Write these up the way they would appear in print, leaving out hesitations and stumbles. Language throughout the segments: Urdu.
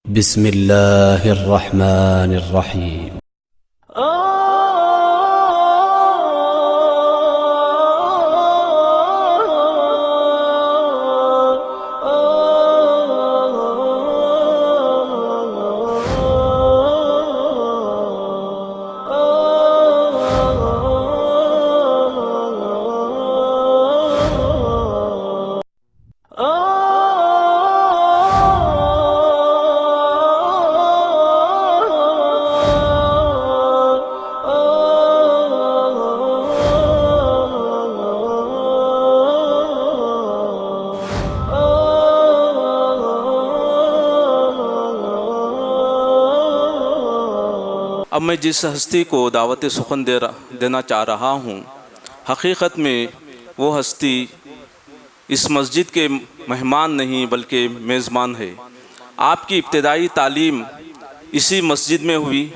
بسم الله الرحمن الرحيم. اب میں جس ہستی کو دعوت سخن دینا چاہ رہا ہوں، حقیقت میں وہ ہستی اس مسجد کے مہمان نہیں بلکہ میزبان ہے۔ آپ کی ابتدائی تعلیم اسی مسجد میں ہوئی،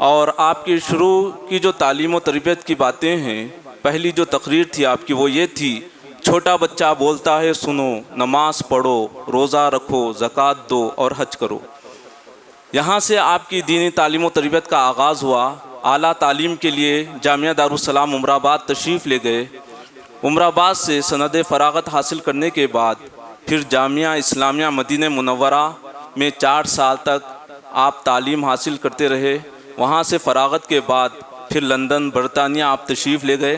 اور آپ کی شروع کی جو تعلیم و تربیت کی باتیں ہیں، پہلی جو تقریر تھی آپ کی وہ یہ تھی: چھوٹا بچہ بولتا ہے سنو، نماز پڑھو، روزہ رکھو، زکوٰۃ دو اور حج کرو۔ یہاں سے آپ کی دینی تعلیم و تربیت کا آغاز ہوا۔ اعلیٰ تعلیم کے لیے جامعہ دارالسلام عمر آباد تشریف لے گئے۔ عمر آباد سے سند فراغت حاصل کرنے کے بعد پھر جامعہ اسلامیہ مدینہ منورہ میں 4 سال تک آپ تعلیم حاصل کرتے رہے۔ وہاں سے فراغت کے بعد پھر لندن برطانیہ آپ تشریف لے گئے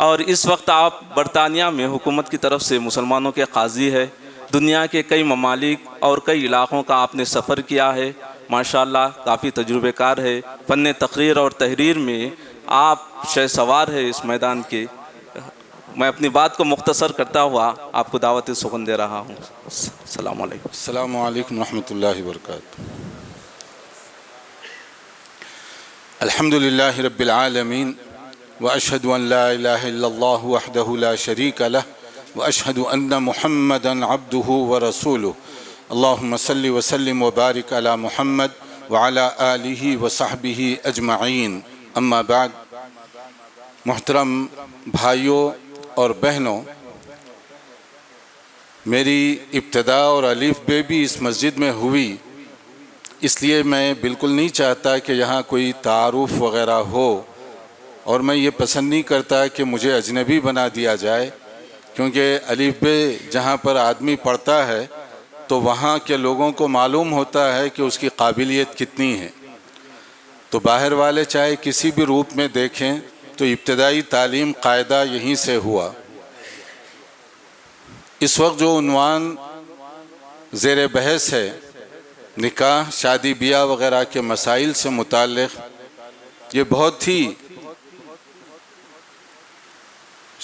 اور اس وقت آپ برطانیہ میں حکومت کی طرف سے مسلمانوں کے قاضی ہے۔ دنیا کے کئی ممالک اور کئی علاقوں کا آپ نے سفر کیا ہے۔ ماشاءاللہ کافی تجربے کار ہے۔ فن تقریر اور تحریر میں آپ شہ سوار ہے اس میدان کے۔ میں اپنی بات کو مختصر کرتا ہوا آپ کو دعوت سخن دے رہا ہوں۔ السلام علیکم۔ السلام علیکم ورحمۃ اللہ وبرکاتہ۔ الحمد للہ رب العالمین، واشہد ان لا الہ الا اللہ وحدہ لا شریک لہ، واشہد ان محمدا عبدہ ورسولہ۔ اللہم صلی وسلم وبارک علی محمد وعلی آلہ وصحبہ اجمعین، اما بعد۔ محترم بھائیوں اور بہنوں، میری ابتدا اور الف بے بھی اس مسجد میں ہوئی، اس لیے میں بالکل نہیں چاہتا کہ یہاں کوئی تعارف وغیرہ ہو، اور میں یہ پسند نہیں کرتا کہ مجھے اجنبی بنا دیا جائے، کیونکہ الف بے جہاں پر آدمی پڑھتا ہے تو وہاں کے لوگوں کو معلوم ہوتا ہے کہ اس کی قابلیت کتنی ہے۔ تو باہر والے چاہے کسی بھی روپ میں دیکھیں تو ابتدائی تعلیم قاعدہ یہیں سے ہوا۔ اس وقت جو عنوان زیر بحث ہے، نکاح، شادی بیاہ وغیرہ کے مسائل سے متعلق، یہ بہت ہی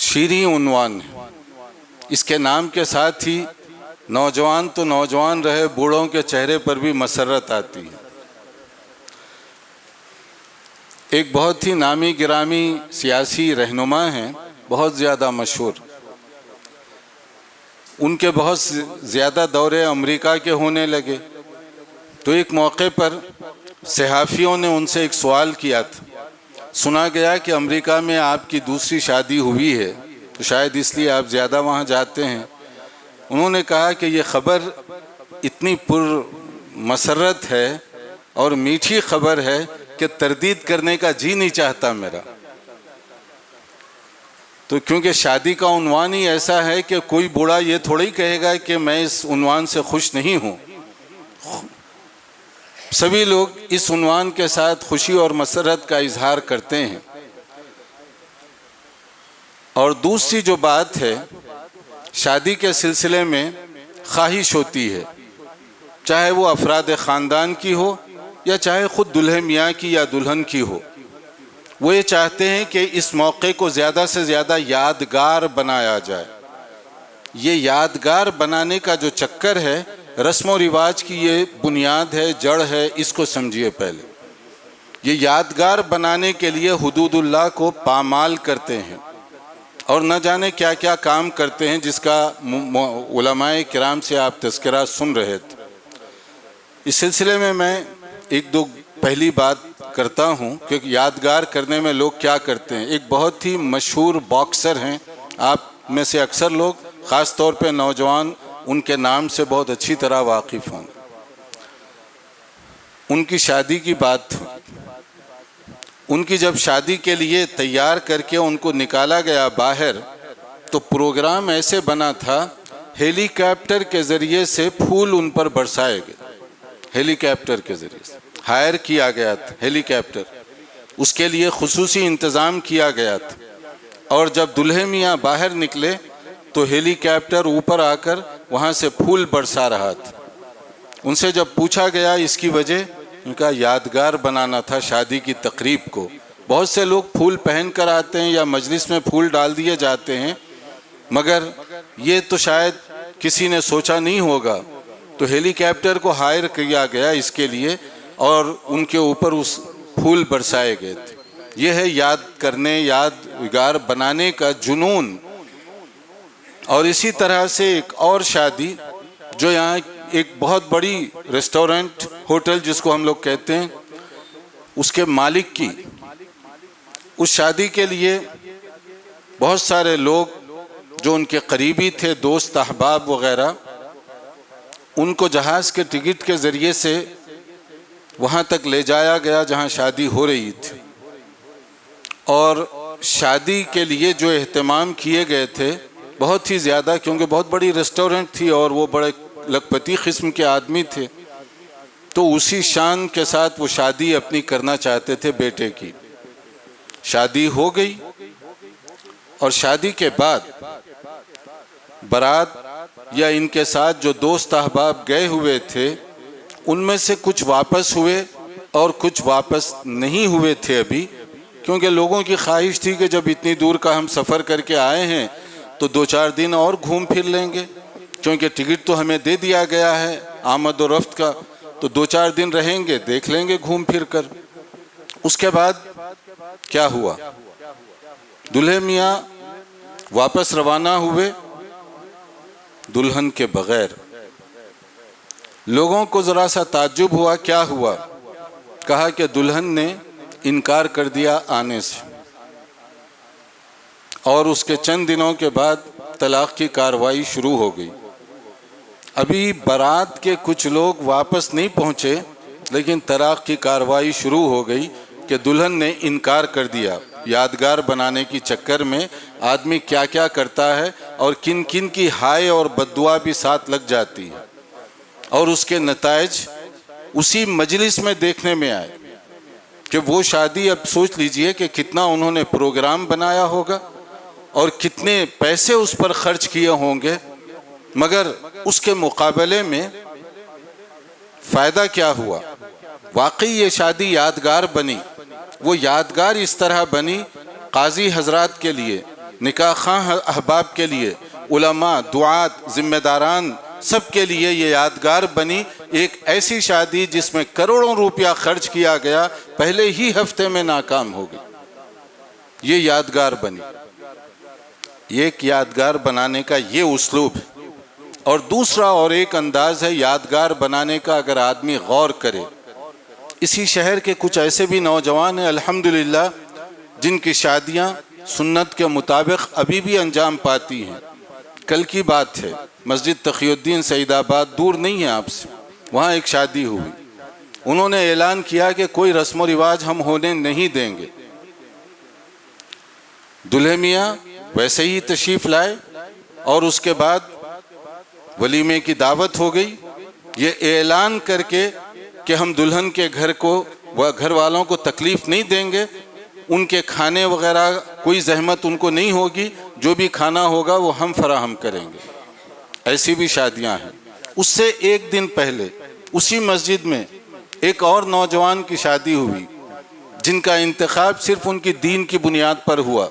شیریں عنوان ہے۔ اس کے نام کے ساتھ ہی نوجوان تو نوجوان رہے، بوڑھوں کے چہرے پر بھی مسرت آتی ہے۔ ایک بہت ہی نامی گرامی سیاسی رہنما ہیں، بہت زیادہ مشہور، ان کے بہت زیادہ دورے امریکہ کے ہونے لگے، تو ایک موقع پر صحافیوں نے ان سے ایک سوال کیا تھا۔ سنا گیا کہ امریکہ میں آپ کی دوسری شادی ہوئی ہے، تو شاید اس لیے آپ زیادہ وہاں جاتے ہیں۔ انہوں نے کہا کہ یہ خبر اتنی پر مسرت ہے اور میٹھی خبر ہے کہ تردید کرنے کا جی نہیں چاہتا میرا۔ تو کیونکہ شادی کا عنوان ہی ایسا ہے کہ کوئی بوڑھا یہ تھوڑی کہے گا کہ میں اس عنوان سے خوش نہیں ہوں۔ سبھی لوگ اس عنوان کے ساتھ خوشی اور مسرت کا اظہار کرتے ہیں۔ اور دوسری جو بات ہے، شادی کے سلسلے میں خواہش ہوتی ہے، چاہے وہ افراد خاندان کی ہو یا چاہے خود دلہے میاں کی یا دلہن کی ہو، وہ یہ چاہتے ہیں کہ اس موقع کو زیادہ سے زیادہ یادگار بنایا جائے۔ یہ یادگار بنانے کا جو چکر ہے، رسم و رواج کی یہ بنیاد ہے، جڑ ہے، اس کو سمجھیے پہلے۔ یہ یادگار بنانے کے لیے حدود اللہ کو پامال کرتے ہیں اور نہ جانے کیا کیا کام کرتے ہیں، جس کا علماء کرام سے آپ تذکرہ سن رہے تھے۔ اس سلسلے میں میں ایک دو پہلی بات کرتا ہوں کہ یادگار کرنے میں لوگ کیا کرتے ہیں۔ ایک بہت ہی مشہور باکسر ہیں، آپ میں سے اکثر لوگ، خاص طور پہ نوجوان، ان کے نام سے بہت اچھی طرح واقف ہوں. ان کی شادی کی بات تھی. ان کی جب شادی کے لیے تیار کر کے ان کو نکالا گیا باہر تو پروگرام ایسے بنا تھا ہیلی کاپٹر کے ذریعے سے پھول ان پر برسائے گئے. ہیلی کاپٹر کے ذریعے سے ہائر کیا گیا تھا ہیلی کاپٹر, اس کے لیے خصوصی انتظام کیا گیا تھا. اور جب دلہے میاں باہر نکلے تو ہیلی کاپٹر اوپر آ کر وہاں سے پھول برسا رہا تھا. ان سے جب پوچھا گیا اس کی وجہ, ان کا یادگار بنانا تھا شادی کی تقریب کو. بہت سے لوگ پھول پہن کر آتے ہیں یا مجلس میں پھول ڈال دیے جاتے ہیں, مگر یہ تو شاید کسی نے سوچا نہیں ہوگا. تو ہیلی کاپٹر کو ہائر کیا گیا اس کے لیے اور ان کے اوپر اس پھول برسائے گئے تھے. یہ ہے یاد کرنے, یادگار بنانے کا جنون. اور اسی طرح سے ایک اور شادی جو یہاں ایک بہت بڑی ریسٹورنٹ ہوٹل جس کو ہم لوگ کہتے ہیں, اس کے مالک کی اس شادی کے لیے بہت سارے لوگ جو ان کے قریبی تھے, دوست احباب وغیرہ, ان کو جہاز کے ٹکٹ کے ذریعے سے وہاں تک لے جایا گیا جہاں شادی ہو رہی تھی. اور شادی کے لیے جو اہتمام کیے گئے تھے بہت ہی زیادہ, کیونکہ بہت بڑی ریسٹورنٹ تھی اور وہ بڑے لکھپتی قسم کے آدمی تھے, تو اسی شان کے ساتھ وہ شادی اپنی کرنا چاہتے تھے بیٹے کی. شادی ہو گئی اور شادی کے بعد بارات یا ان کے ساتھ جو دوست احباب گئے ہوئے تھے ان میں سے کچھ واپس ہوئے اور کچھ واپس نہیں ہوئے تھے ابھی, کیونکہ لوگوں کی خواہش تھی کہ جب اتنی دور کا ہم سفر کر کے آئے ہیں تو 2-4 دن اور گھوم پھر لیں گے, کیونکہ ٹکٹ تو ہمیں دے دیا گیا ہے آمد و رفت کا, تو 2-4 دن رہیں گے, دیکھ لیں گے گھوم پھر کر. اس کے بعد کیا ہوا, دلہے میاں واپس روانہ ہوئے دلہن کے بغیر. لوگوں کو ذرا سا تعجب ہوا, کیا ہوا؟ کہا کہ دلہن نے انکار کر دیا آنے سے, اور اس کے چند دنوں کے بعد طلاق کی کارروائی شروع ہو گئی. ابھی بارات کے کچھ لوگ واپس نہیں پہنچے لیکن طلاق کی کارروائی شروع ہو گئی کہ دلہن نے انکار کر دیا. یادگار بنانے کی چکر میں آدمی کیا کیا کرتا ہے اور کن کن کی ہائے اور بددعا بھی ساتھ لگ جاتی ہے, اور اس کے نتائج اسی مجلس میں دیکھنے میں آئے کہ وہ شادی, اب سوچ لیجئے کہ کتنا انہوں نے پروگرام بنایا ہوگا اور کتنے پیسے اس پر خرچ کیے ہوں گے, مگر اس کے مقابلے میں فائدہ کیا ہوا؟ واقعی یہ شادی یادگار بنی. وہ یادگار اس طرح بنی قاضی حضرات کے لیے, نکاح خواہ احباب کے لیے, علماء, دعات, ذمہ داران, سب کے لیے یہ یادگار بنی. ایک ایسی شادی جس میں کروڑوں روپیہ خرچ کیا گیا پہلے ہی ہفتے میں ناکام ہو گئی. یہ یادگار بنی. ایک یادگار بنانے کا یہ اسلوب ہے. اور دوسرا اور ایک انداز ہے یادگار بنانے کا, اگر آدمی غور کرے. اسی شہر کے کچھ ایسے بھی نوجوان ہیں الحمدللہ جن کی شادیاں سنت کے مطابق ابھی بھی انجام پاتی ہیں. کل کی بات ہے, مسجد تقی الدین سعید آباد, دور نہیں ہے آپ سے, وہاں ایک شادی ہوئی. انہوں نے اعلان کیا کہ کوئی رسم و رواج ہم ہونے نہیں دیں گے. دلہے میاں ویسے ہی تشریف لائے اور اس کے بعد ولیمے کی دعوت ہو گئی, یہ اعلان کر کے کہ ہم دلہن کے گھر کو و گھر والوں کو تکلیف نہیں دیں گے, ان کے کھانے وغیرہ کوئی زحمت ان کو نہیں ہوگی, جو بھی کھانا ہوگا وہ ہم فراہم کریں گے. ایسی بھی شادیاں ہیں. اس سے ایک دن پہلے اسی مسجد میں ایک اور نوجوان کی شادی ہوئی جن کا انتخاب صرف ان کی دین کی بنیاد پر ہوا.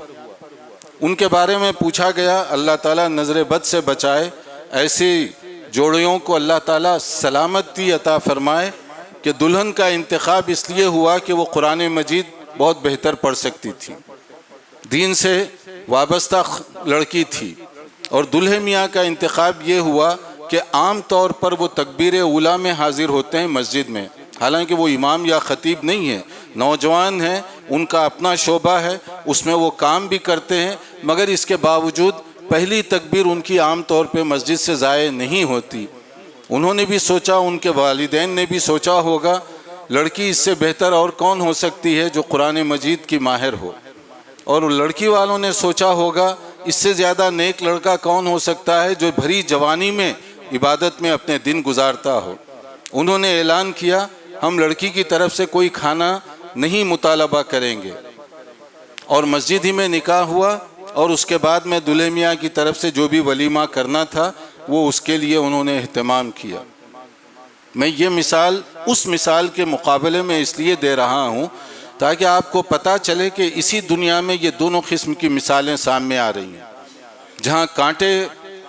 ان کے بارے میں پوچھا گیا, اللہ تعالیٰ نظر بد سے بچائے, ایسی جوڑیوں کو اللہ تعالیٰ سلامتی عطا فرمائے کہ دلہن کا انتخاب اس لیے ہوا کہ وہ قرآن مجید بہت بہتر پڑھ سکتی تھی, دین سے وابستہ لڑکی تھی. اور دلہے میاں کا انتخاب یہ ہوا کہ عام طور پر وہ تکبیر اولیٰ میں حاضر ہوتے ہیں مسجد میں, حالانکہ وہ امام یا خطیب نہیں ہے, نوجوان ہیں, ان کا اپنا شعبہ ہے, اس میں وہ کام بھی کرتے ہیں, مگر اس کے باوجود پہلی تکبیر ان کی عام طور پہ مسجد سے ضائع نہیں ہوتی. انہوں نے بھی سوچا, ان کے والدین نے بھی سوچا ہوگا, لڑکی اس سے بہتر اور کون ہو سکتی ہے جو قرآن مجید کی ماہر ہو. اور لڑکی والوں نے سوچا ہوگا اس سے زیادہ نیک لڑکا کون ہو سکتا ہے جو بھری جوانی میں عبادت میں اپنے دن گزارتا ہو. انہوں نے اعلان کیا ہم لڑکی کی طرف سے کوئی کھانا نہیں مطالبہ کریں گے, اور مسجد ہی میں نکاح ہوا, اور اس کے بعد میں دلہے میاں کی طرف سے جو بھی ولیمہ کرنا تھا وہ اس کے لیے انہوں نے اہتمام کیا. میں یہ مثال اس مثال کے مقابلے میں اس لیے دے رہا ہوں تاکہ آپ کو پتہ چلے کہ اسی دنیا میں یہ دونوں قسم کی مثالیں سامنے آ رہی ہیں. جہاں کانٹے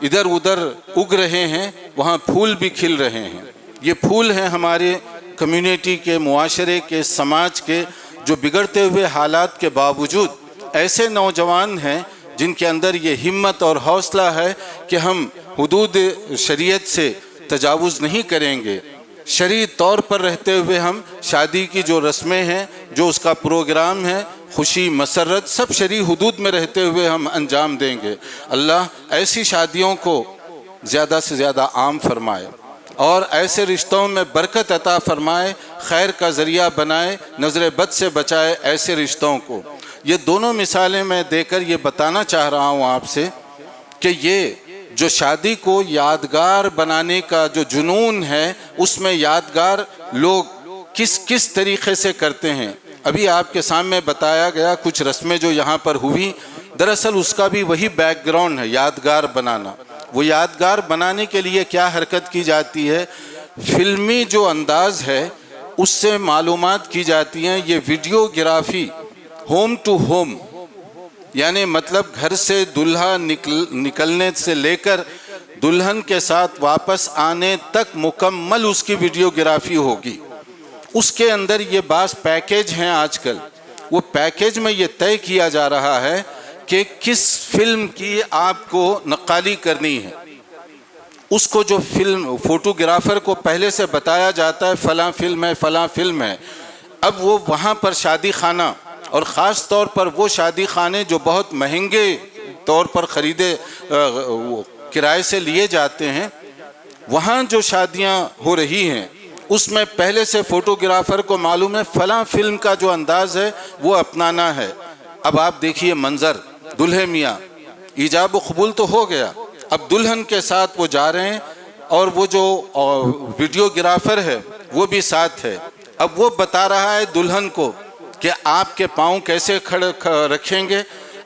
ادھر ادھر اگ رہے ہیں وہاں پھول بھی کھل رہے ہیں. یہ پھول ہیں ہمارے کمیونٹی کے, معاشرے کے, سماج کے, جو بگڑتے ہوئے حالات کے باوجود ایسے نوجوان ہیں جن کے اندر یہ ہمت اور حوصلہ ہے کہ ہم حدود شریعت سے تجاوز نہیں کریں گے. شرعی طور پر رہتے ہوئے ہم شادی کی جو رسمیں ہیں, جو اس کا پروگرام ہے, خوشی مسرت, سب شرعی حدود میں رہتے ہوئے ہم انجام دیں گے. اللہ ایسی شادیوں کو زیادہ سے زیادہ عام فرمائے اور ایسے رشتوں میں برکت عطا فرمائے, خیر کا ذریعہ بنائے, نظر بد سے بچائے ایسے رشتوں کو. یہ دونوں مثالیں میں دے کر یہ بتانا چاہ رہا ہوں آپ سے کہ یہ جو شادی کو یادگار بنانے کا جو جنون ہے, اس میں یادگار لوگ کس طریقے سے کرتے ہیں. ابھی آپ کے سامنے بتایا گیا کچھ رسمیں جو یہاں پر ہوئی, دراصل اس کا بھی وہی بیک گراؤنڈ ہے, یادگار بنانا. وہ یادگار بنانے کے لیے کیا حرکت کی جاتی ہے, فلمی جو انداز ہے اس سے معلومات کی جاتی ہیں. یہ ویڈیو گرافی ہوم ٹو ہوم, یعنی مطلب گھر سے دلہا نکلنے سے لے کر دلہن کے ساتھ واپس آنے تک مکمل اس کی ویڈیو گرافی ہوگی. اس کے اندر یہ بعض پیکیج ہیں آج کل, وہ پیکیج میں یہ طے کیا جا رہا ہے کہ کس فلم کی آپ کو نقالی کرنی ہے. اس کو جو فلم فوٹوگرافر کو پہلے سے بتایا جاتا ہے فلاں فلم ہے فلاں فلم ہے. اب وہ وہاں پر شادی خانہ, اور خاص طور پر وہ شادی خانے جو بہت مہنگے طور پر خریدے کرائے سے لیے جاتے ہیں, وہاں جو شادیاں ہو رہی ہیں اس میں پہلے سے فوٹوگرافر کو معلوم ہے فلاں فلم کا جو انداز ہے وہ اپنانا ہے. اب آپ دیکھیے منظر, دلہے میاں ایجاب و قبول تو ہو گیا, اب دلہن کے ساتھ وہ جا رہے ہیں اور وہ جو ویڈیو گرافر ہے وہ بھی ساتھ ہے. اب وہ بتا رہا ہے دلہن کو کہ آپ کے پاؤں کیسے رکھیں گے,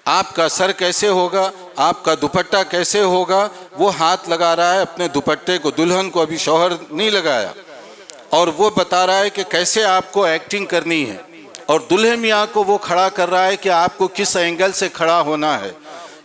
آپ کا سر کیسے ہوگا, آپ کا دوپٹہ کیسے ہوگا. وہ ہاتھ لگا رہا ہے اپنے دوپٹے کو, دلہن کو ابھی شوہر نہیں لگایا, اور وہ بتا رہا ہے کہ کیسے آپ کو ایکٹنگ کرنی ہے, اور دلہے میاں کو وہ کھڑا کر رہا ہے کہ آپ کو کس اینگل سے کھڑا ہونا ہے.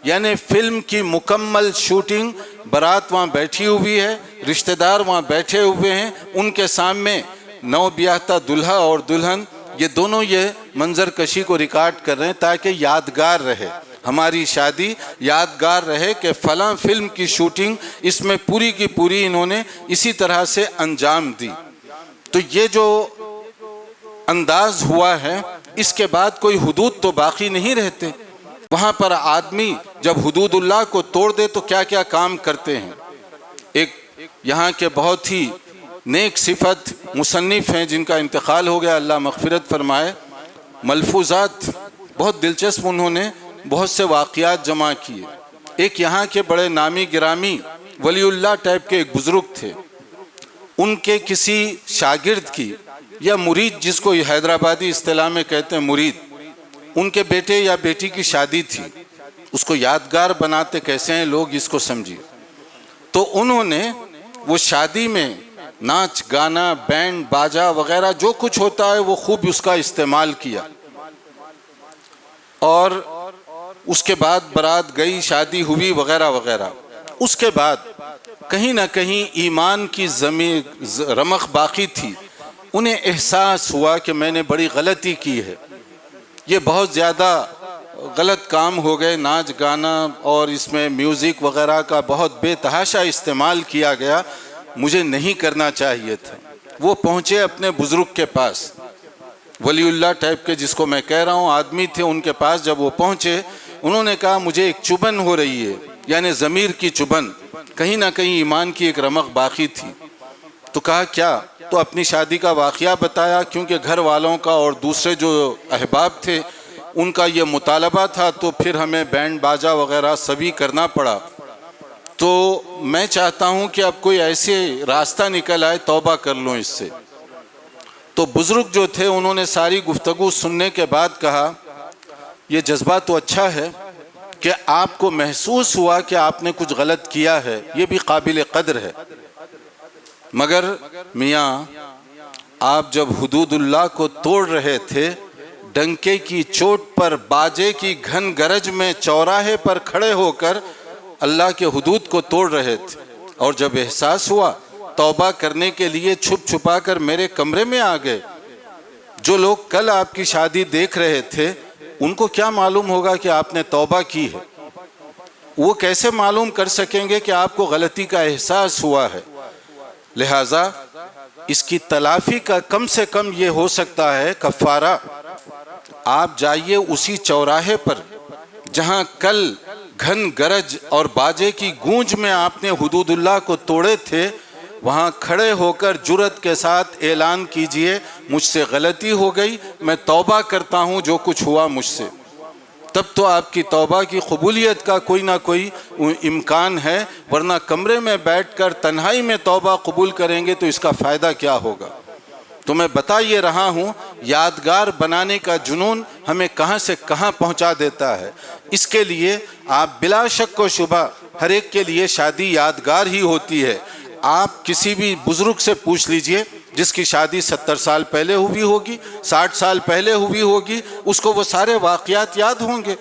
یعنی فلم کی مکمل شوٹنگ, بارات وہاں بیٹھی ہوئی ہے, رشتہ دار وہاں بیٹھے ہوئے ہیں, ان کے سامنے نو بیاہتا دلہا اور دلہن یہ دونوں یہ منظر کشی کو ریکارڈ کر رہے ہیں تاکہ یادگار رہے, ہماری شادی یادگار رہے کہ فلاں فلم کی شوٹنگ اس میں پوری کی پوری انہوں نے اسی طرح سے انجام دی. تو یہ جو انداز ہوا ہے اس کے بعد کوئی حدود تو باقی نہیں رہتے. وہاں پر آدمی جب حدود اللہ کو توڑ دے تو کیا کیا کام کرتے ہیں. ایک یہاں کے بہت ہی نیک صفت مصنف ہیں جن کا انتقال ہو گیا, اللہ مغفرت فرمائے, ملفوظات بہت دلچسپ انہوں نے بہت سے واقعات جمع کیے. ایک یہاں کے بڑے نامی گرامی ولی اللہ ٹائپ کے ایک بزرگ تھے, ان کے کسی شاگرد کی یا مرید, جس کو حیدرآبادی اصطلاح میں کہتے ہیں مرید, ان کے بیٹے یا بیٹی کی شادی تھی. اس کو یادگار بناتے کیسے ہیں لوگ, اس کو سمجھیے. تو انہوں نے وہ شادی میں ناچ گانا بینڈ باجا وغیرہ جو کچھ ہوتا ہے وہ خوب اس کا استعمال کیا, اور اس کے بعد برات گئی, شادی ہوئی وغیرہ وغیرہ. اس کے بعد کہیں نہ کہیں ایمان کی رمق باقی تھی. انہیں احساس ہوا کہ میں نے بڑی غلطی کی ہے, یہ بہت زیادہ غلط کام ہو گئے, ناچ گانا اور اس میں میوزک وغیرہ کا بہت بے تحاشا استعمال کیا گیا, مجھے نہیں کرنا چاہیے تھا. وہ پہنچے اپنے بزرگ کے پاس, ولی اللہ ٹائپ کے جس کو میں کہہ رہا ہوں آدمی تھے, ان کے پاس جب وہ پہنچے انہوں نے کہا مجھے ایک چبھن ہو رہی ہے, یعنی ضمیر کی چبھن، کہیں نہ کہیں ایمان کی ایک رمق باقی تھی۔ تو کہا کیا؟ تو اپنی شادی کا واقعہ بتایا، کیونکہ گھر والوں کا اور دوسرے جو احباب تھے ان کا یہ مطالبہ تھا، تو پھر ہمیں بینڈ باجا وغیرہ سبھی کرنا پڑا۔ تو میں چاہتا ہوں کہ اب کوئی ایسے راستہ نکل آئے، توبہ کر لوں اس سے۔ تو بزرگ جو تھے انہوں نے ساری گفتگو سننے کے بعد کہا یہ جذبہ تو اچھا ہے کہ آپ کو محسوس ہوا کہ آپ نے کچھ غلط کیا ہے، یہ بھی قابل قدر ہے، مگر میاں آپ جب حدود اللہ کو توڑ رہے تھے، ڈنکے کی چوٹ پر باجے کی گھن گرج میں چوراہے پر کھڑے ہو کر اللہ کے حدود کو توڑ رہے تھے، اور جب احساس ہوا توبہ کرنے کے لیے چھپ چھپا کر میرے کمرے میں آ گئے۔ جو لوگ کل آپ کی شادی دیکھ رہے تھے ان کو کیا معلوم ہوگا کہ آپ نے توبہ کی ہے؟ وہ کیسے معلوم کر سکیں گے کہ آپ کو غلطی کا احساس ہوا ہے؟ لہٰذا اس کی تلافی کا کم سے کم یہ ہو سکتا ہے کفارہ، آپ جائیے اسی چوراہے پر جہاں کل گھن گرج اور باجے کی گونج میں آپ نے حدود اللہ کو توڑے تھے، وہاں کھڑے ہو کر جرأت کے ساتھ اعلان کیجئے مجھ سے غلطی ہو گئی، میں توبہ کرتا ہوں جو کچھ ہوا مجھ سے۔ تب تو آپ کی توبہ کی قبولیت کا کوئی نہ کوئی امکان ہے، ورنہ کمرے میں بیٹھ کر تنہائی میں توبہ قبول کریں گے تو اس کا فائدہ کیا ہوگا؟ تو میں بتا یہ رہا ہوں، یادگار بنانے کا جنون ہمیں کہاں سے کہاں پہنچا دیتا ہے۔ اس کے لیے آپ بلا شک و شبہ ہر ایک کے لیے شادی یادگار ہی ہوتی ہے۔ آپ کسی بھی بزرگ سے پوچھ لیجئے جس کی شادی 70 سال پہلے ہوئی ہوگی، 60 سال پہلے ہوئی ہوگی، اس کو وہ سارے واقعات یاد ہوں گے،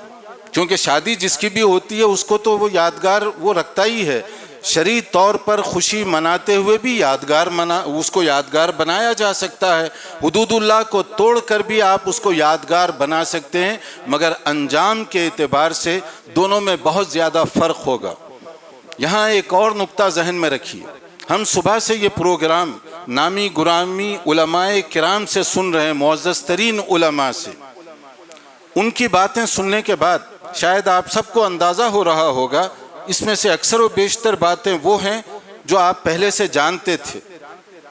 کیونکہ شادی جس کی بھی ہوتی ہے اس کو تو وہ یادگار وہ رکھتا ہی ہے۔ شرعی طور پر خوشی مناتے ہوئے بھی اس کو یادگار بنایا جا سکتا ہے، حدود اللہ کو توڑ کر بھی آپ اس کو یادگار بنا سکتے ہیں، مگر انجام کے اعتبار سے دونوں میں بہت زیادہ فرق ہوگا۔ یہاں ایک اور نقطہ ذہن میں رکھیے، ہم صبح سے یہ پروگرام نامی گرامی علماء کرام سے سن رہے ہیں، معزز ترین علماء سے۔ ان کی باتیں سننے کے بعد شاید آپ سب کو اندازہ ہو رہا ہوگا اس میں سے اکثر و بیشتر باتیں وہ ہیں جو آپ پہلے سے جانتے تھے،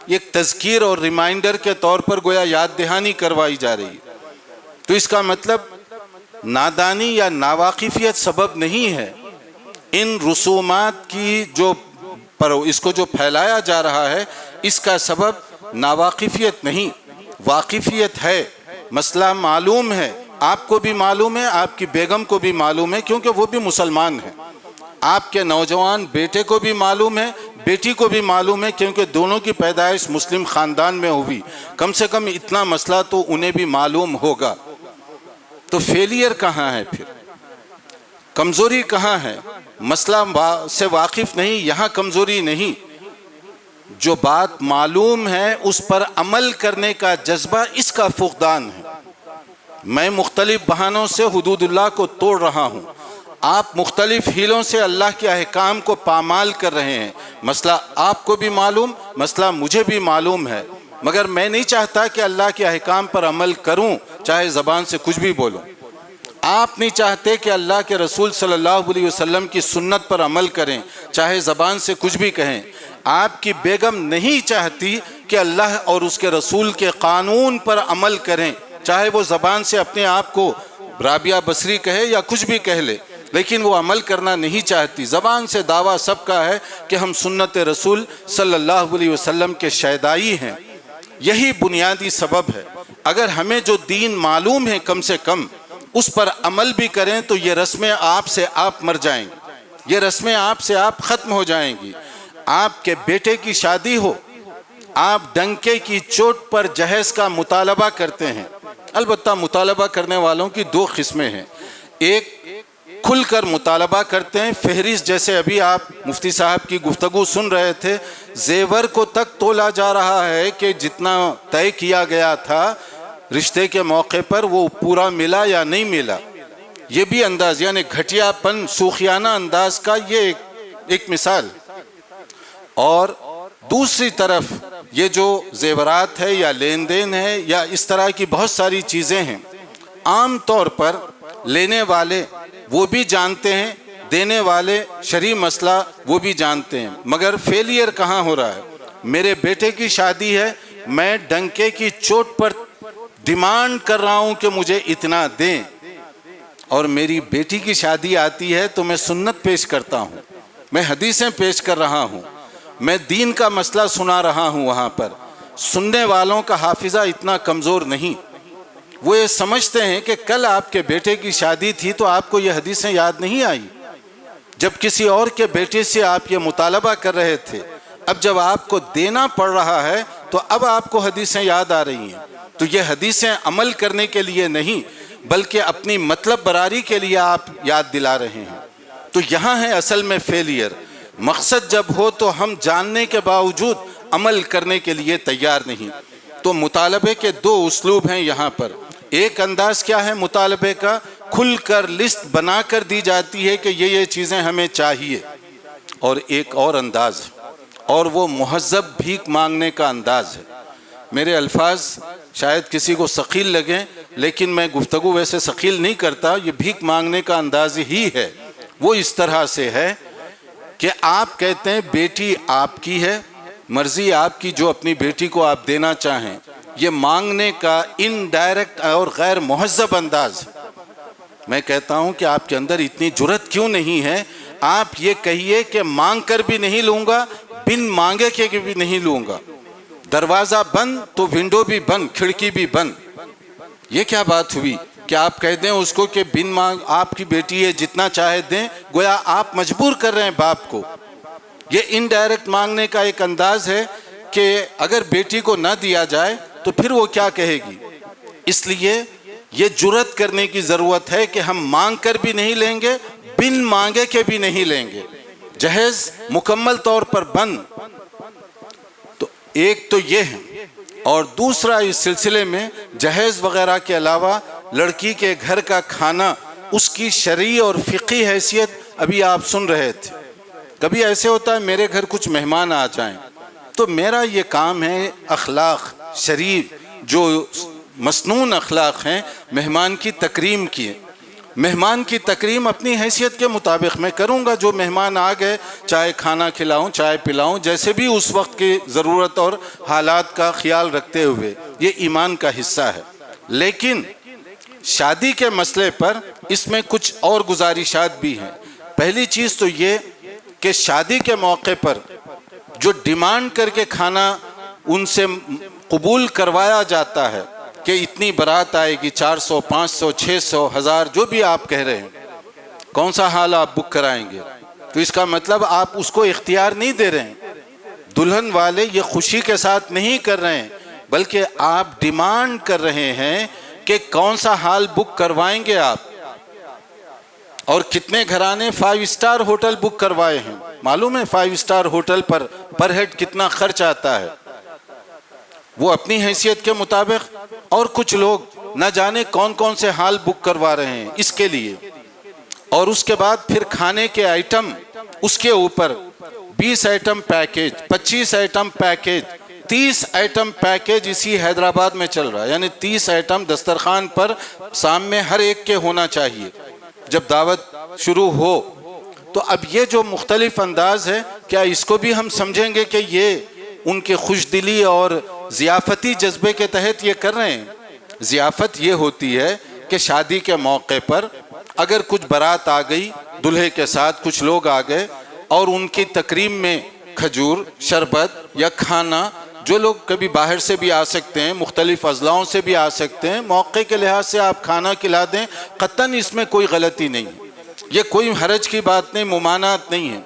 ایک تذکیر اور ریمائنڈر کے طور پر گویا یاد دہانی کروائی جا رہی ہے۔ تو اس کا مطلب نادانی یا ناواقفیت سبب نہیں ہے، ان رسومات کی اس کو جو پھیلایا جا رہا ہے اس کا سبب ناواقفیت نہیں، واقفیت ہے۔ مسئلہ معلوم ہے، آپ کو بھی معلوم ہے، آپ کی بیگم کو بھی معلوم ہے، کیونکہ وہ بھی مسلمان ہیں۔ آپ کے نوجوان بیٹے کو بھی معلوم ہے، بیٹی کو بھی معلوم ہے، کیونکہ دونوں کی پیدائش مسلم خاندان میں ہوئی۔ کم سے کم اتنا مسئلہ تو انہیں بھی معلوم ہوگا۔ تو فیلئر کہاں ہے پھر؟ کمزوری کہاں ہے؟ مسئلہ سے واقف نہیں، یہاں کمزوری نہیں، جو بات معلوم ہے اس پر عمل کرنے کا جذبہ، اس کا فقدان ہے۔ میں مختلف بہانوں سے حدود اللہ کو توڑ رہا ہوں، آپ مختلف ہیلوں سے اللہ کے احکام کو پامال کر رہے ہیں۔ مسئلہ آپ کو بھی معلوم، مسئلہ مجھے بھی معلوم ہے، مگر میں نہیں چاہتا کہ اللہ کے احکام پر عمل کروں چاہے زبان سے کچھ بھی بولوں۔ آپ نہیں چاہتے کہ اللہ کے رسول صلی اللہ علیہ وسلم کی سنت پر عمل کریں چاہے زبان سے کچھ بھی کہیں۔ آپ کی بیگم نہیں چاہتی کہ اللہ اور اس کے رسول کے قانون پر عمل کریں چاہے وہ زبان سے اپنے آپ کو رابعہ بصری کہے یا کچھ بھی کہہ لے، لیکن وہ عمل کرنا نہیں چاہتی۔ زبان سے دعویٰ سب کا ہے کہ ہم سنت رسول صلی اللہ علیہ وسلم کے شیدائی ہیں۔ یہی بنیادی سبب ہے۔ اگر ہمیں جو دین معلوم ہے کم سے کم اس پر عمل بھی کریں تو یہ رسمیں آپ سے آپ مر جائیں گی، یہ رسمیں آپ سے آپ ختم ہو جائیں گی۔ آپ کے بیٹے کی شادی ہو، آپ ڈنکے کی چوٹ پر جہیز کا مطالبہ کرتے ہیں۔ البتہ مطالبہ کرنے والوں کی دو قسمیں ہیں، ایک کھل کر مطالبہ کرتے ہیں، فہرست جیسے ابھی آپ مفتی صاحب کی گفتگو سن رہے تھے، زیور کو تک تولا جا رہا ہے کہ جتنا طے کیا گیا تھا رشتے کے موقع پر وہ پورا ملا یا نہیں ملا۔ یہ بھی انداز، یعنی گھٹیا پن، سوخیانہ انداز کا یہ ایک مثال۔ اور دوسری طرف یہ جو زیورات ہے یا لین دین ہے یا اس طرح کی بہت ساری چیزیں ہیں، عام طور پر لینے والے وہ بھی جانتے ہیں، دینے والے شرعی مسئلہ وہ بھی جانتے ہیں، مگر فیلئر کہاں ہو رہا ہے؟ میرے بیٹے کی شادی ہے، میں ڈنکے کی چوٹ پر ڈیمانڈ کر رہا ہوں کہ مجھے اتنا دیں، اور میری بیٹی کی شادی آتی ہے تو میں سنت پیش کرتا ہوں، میں حدیثیں پیش کر رہا ہوں، میں دین کا مسئلہ سنا رہا ہوں۔ وہاں پر سننے والوں کا حافظہ اتنا کمزور نہیں، وہ یہ سمجھتے ہیں کہ کل آپ کے بیٹے کی شادی تھی تو آپ کو یہ حدیثیں یاد نہیں آئی، جب کسی اور کے بیٹے سے آپ یہ مطالبہ کر رہے تھے، اب جب آپ کو دینا پڑ رہا ہے تو اب آپ کو حدیثیں یاد آ رہی ہیں۔ تو یہ حدیثیں عمل کرنے کے لیے نہیں بلکہ اپنی مطلب براری کے لیے آپ یاد دلا رہے ہیں۔ تو یہاں ہے اصل میں فیلئر۔ مقصد جب ہو تو ہم جاننے کے باوجود عمل کرنے کے لیے تیار نہیں۔ تو مطالبے کے دو اسلوب ہیں یہاں پر۔ ایک انداز کیا ہے مطالبے کا؟ کھل کر لسٹ بنا کر دی جاتی ہے کہ یہ چیزیں ہمیں چاہیے، اور ایک اور انداز ہے، اور وہ مہذب بھیک مانگنے کا انداز ہے۔ میرے الفاظ شاید کسی کو ثقیل لگیں، لیکن میں گفتگو ویسے ثقیل نہیں کرتا، یہ بھیک مانگنے کا انداز ہی ہے۔ وہ اس طرح سے ہے کہ آپ کہتے ہیں بیٹی آپ کی ہے، مرضی آپ کی جو اپنی بیٹی کو آپ دینا چاہیں، یہ مانگنے کا انڈائریکٹ اور غیر مہذب انداز ہے۔ میں کہتا ہوں کہ آپ کے اندر اتنی جرت کیوں نہیں ہے؟ آپ یہ کہیے کہ مانگ کر بھی نہیں لوں گا، بن مانگے کے بھی نہیں لوں گا، دروازہ بند تو ونڈو بھی بند، کھڑکی بھی بند۔ یہ کیا بات ہوئی کہ آپ کہہ دیں اس کو کہ بن مانگ، آپ کی بیٹی ہے جتنا چاہے دیں، گویا آپ مجبور کر رہے ہیں باپ کو۔ یہ انڈائریکٹ مانگنے کا ایک انداز ہے کہ اگر بیٹی کو نہ دیا جائے تو پھر وہ کیا کہے گی۔ اس لیے یہ جرت کرنے کی ضرورت ہے کہ ہم مانگ کر بھی نہیں لیں گے، بن مانگے کے بھی نہیں لیں گے، جہیز مکمل طور پر بند۔ تو ایک تو یہ ہے، اور دوسرا اس سلسلے میں جہیز وغیرہ کے علاوہ لڑکی کے گھر کا کھانا، اس کی شرعی اور فقہی حیثیت ابھی آپ سن رہے تھے۔ کبھی ایسے ہوتا ہے میرے گھر کچھ مہمان آ جائیں تو میرا یہ کام ہے اخلاق شریف جو مسنون اخلاق ہیں، مہمان کی تکریم کی۔ مہمان کی تکریم اپنی حیثیت کے مطابق میں کروں گا، جو مہمان آ گئے چاہے کھانا کھلاؤں چاہے پلاؤں، جیسے بھی اس وقت کی ضرورت اور حالات کا خیال رکھتے ہوئے، یہ ایمان کا حصہ ہے۔ لیکن شادی کے مسئلے پر اس میں کچھ اور گزارشات بھی ہیں۔ پہلی چیز تو یہ کہ شادی کے موقع پر جو ڈیمانڈ کر کے کھانا ان سے قبول کروایا جاتا ہے کہ اتنی برات آئے گی، 400 500 600 1000 جو بھی آپ کہہ رہے ہیں، کون سا حال آپ بک کرائیں گے؟ تو اس کا مطلب آپ اس کو اختیار نہیں دے رہے ہیں۔ دلہن والے یہ خوشی کے ساتھ نہیں کر رہے ہیں، بلکہ آپ ڈیمانڈ کر رہے ہیں کہ کون سا حال بک کروائیں گے آپ۔ اور کتنے گھرانے 5 سٹار ہوٹل بک کروائے ہیں، معلوم ہے 5 سٹار ہوٹل پر ہیڈ کتنا خرچ آتا ہے، وہ اپنی حیثیت کے مطابق، اور کچھ لوگ نہ جانے کون کون سے حال بک کروا رہے ہیں اس کے لیے۔ اور اس کے بعد پھر کھانے کے آئٹم، اس کے اوپر 20 item package, 25 item package, 30 item package اسی حیدرآباد میں چل رہا ہے، یعنی 30 آئٹم دسترخوان پر سامنے ہر ایک کے ہونا چاہیے جب دعوت شروع ہو۔ تو اب یہ جو مختلف انداز ہے، کیا اس کو بھی ہم سمجھیں گے کہ یہ ان کے خوش دلی اور ضیافتی جذبے کے تحت یہ کر رہے ہیں؟ ضیافت یہ ہوتی ہے کہ شادی کے موقع پر اگر کچھ بارات آ گئی، دلہے کے ساتھ کچھ لوگ آ گئے، اور ان کی تکریم میں کھجور، شربت یا کھانا، جو لوگ کبھی باہر سے بھی آ سکتے ہیں، مختلف اضلاعوں سے بھی آ سکتے ہیں، موقع کے لحاظ سے آپ کھانا کھلا دیں، قطعاً اس میں کوئی غلطی نہیں ہے، یہ کوئی حرج کی بات نہیں، ممانعت نہیں ہے۔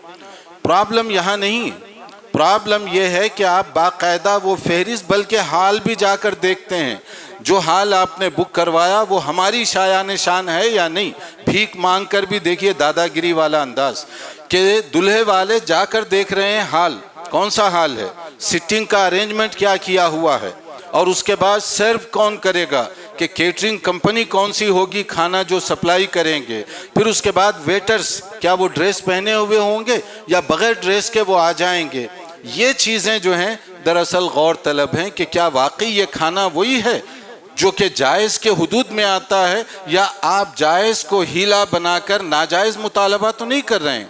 پرابلم یہاں نہیں ہے، پرابلم یہ ہے کہ آپ باقاعدہ وہ فہرست بلکہ حال بھی جا کر دیکھتے ہیں، جو حال آپ نے بک کروایا وہ ہماری شایان شان ہے یا نہیں۔ بھیک مانگ کر بھی دیکھیے دادا گیری والا انداز کہ دلہے والے جا کر دیکھ رہے ہیں حال کون سا حال ہے، سٹنگ کا ارینجمنٹ کیا کیا ہوا ہے، اور اس کے بعد سرو کون کرے گا، کہ کیٹرنگ کمپنی کون سی ہوگی کھانا جو سپلائی کریں گے، پھر اس کے بعد ویٹرز کیا وہ ڈریس پہنے ہوئے ہوں گے یا بغیر ڈریس کے وہ آ جائیں گے۔ یہ چیزیں جو ہیں دراصل غور طلب ہیں کہ کیا واقعی یہ کھانا وہی ہے جو کہ جائز کے حدود میں آتا ہے، یا آپ جائز کو ہیلا بنا کر ناجائز مطالبہ تو نہیں کر رہے ہیں؟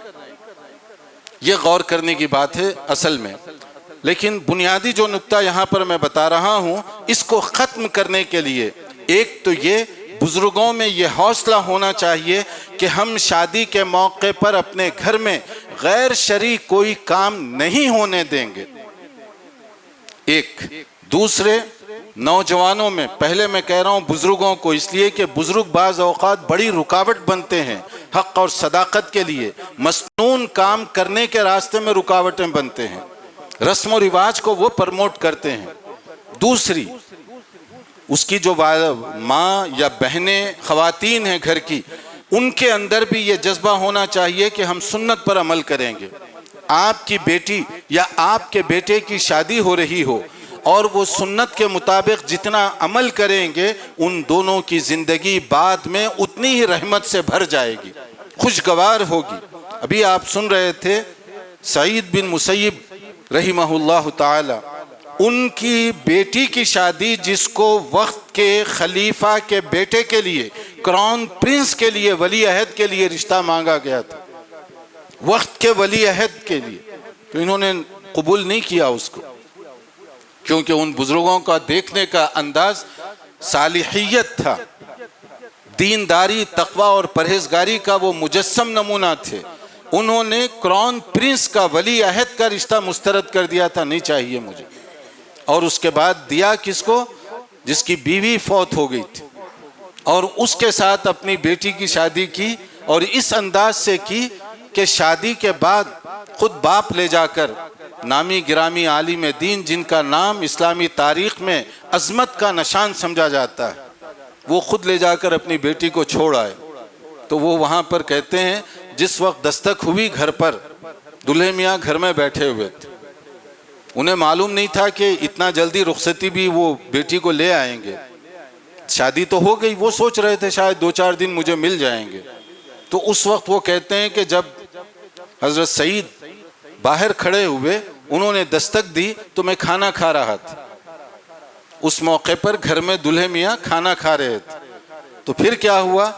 یہ غور کرنے کی بات ہے اصل میں۔ لیکن بنیادی جو نقطہ یہاں پر میں بتا رہا ہوں، اس کو ختم کرنے کے لیے ایک تو یہ بزرگوں میں یہ حوصلہ ہونا چاہیے کہ ہم شادی کے موقع پر اپنے گھر میں غیر شرعی کوئی کام نہیں ہونے دیں گے۔ ایک دوسرے نوجوانوں میں، پہلے میں کہہ رہا ہوں بزرگوں کو، اس لیے کہ بزرگ بعض اوقات بڑی رکاوٹ بنتے ہیں حق اور صداقت کے لیے، مسنون کام کرنے کے راستے میں رکاوٹیں بنتے ہیں، رسم و رواج کو وہ پرموٹ کرتے ہیں۔ دوسری، اس کی جو ماں یا بہنیں خواتین ہیں گھر کی، ان کے اندر بھی یہ جذبہ ہونا چاہیے کہ ہم سنت پر عمل کریں گے۔ آپ کی بیٹی یا آپ کے بیٹے کی شادی ہو رہی ہو اور وہ سنت کے مطابق جتنا عمل کریں گے، ان دونوں کی زندگی بعد میں اتنی ہی رحمت سے بھر جائے گی، خوشگوار ہوگی۔ ابھی آپ سن رہے تھے سعید بن مسیب رحمہ اللہ تعالی، ان کی بیٹی کی شادی جس کو وقت کے خلیفہ کے بیٹے کے لیے، کراؤن پرنس کے لیے، ولی عہد کے لیے رشتہ مانگا گیا تھا، وقت کے ولی عہد کے لیے، تو انہوں نے قبول نہیں کیا اس کو، کیونکہ ان بزرگوں کا دیکھنے کا انداز صالحیت تھا، دینداری، تقوی اور پرہیزگاری کا وہ مجسم نمونہ تھے۔ انہوں نے کراؤن پرنس کا، ولی عہد کا رشتہ مسترد کر دیا تھا، نہیں چاہیے مجھے، اور اس کے بعد دیا کس کو؟ جس کی بیوی فوت ہو گئی تھی، اور اس کے ساتھ اپنی بیٹی کی شادی کی، اور اس انداز سے کی کہ شادی کے بعد خود باپ لے جا کر نامی گرامی عالم دین، جن کا نام اسلامی تاریخ میں عظمت کا نشان سمجھا جاتا ہے، وہ خود لے جا کر اپنی بیٹی کو چھوڑ آئے۔ تو وہ وہاں پر کہتے ہیں جس وقت دستک ہوئی گھر پر، دلہے میاں گھر میں بیٹھے ہوئے تھے، انہیں معلوم نہیں تھا کہ اتنا جلدی رخصتی بھی وہ بیٹی کو لے آئیں گے، شادی تو ہو گئی، وہ سوچ رہے تھے شاید 2-4 دن مجھے مل جائیں گے۔ تو اس وقت وہ کہتے ہیں کہ جب حضرت سعید باہر کھڑے ہوئے، انہوں نے دستک دی تو میں کھانا کھا رہا تھا، اس موقع پر گھر میں دلہے میاں کھانا کھا رہے تھے۔ تو پھر کیا ہوا،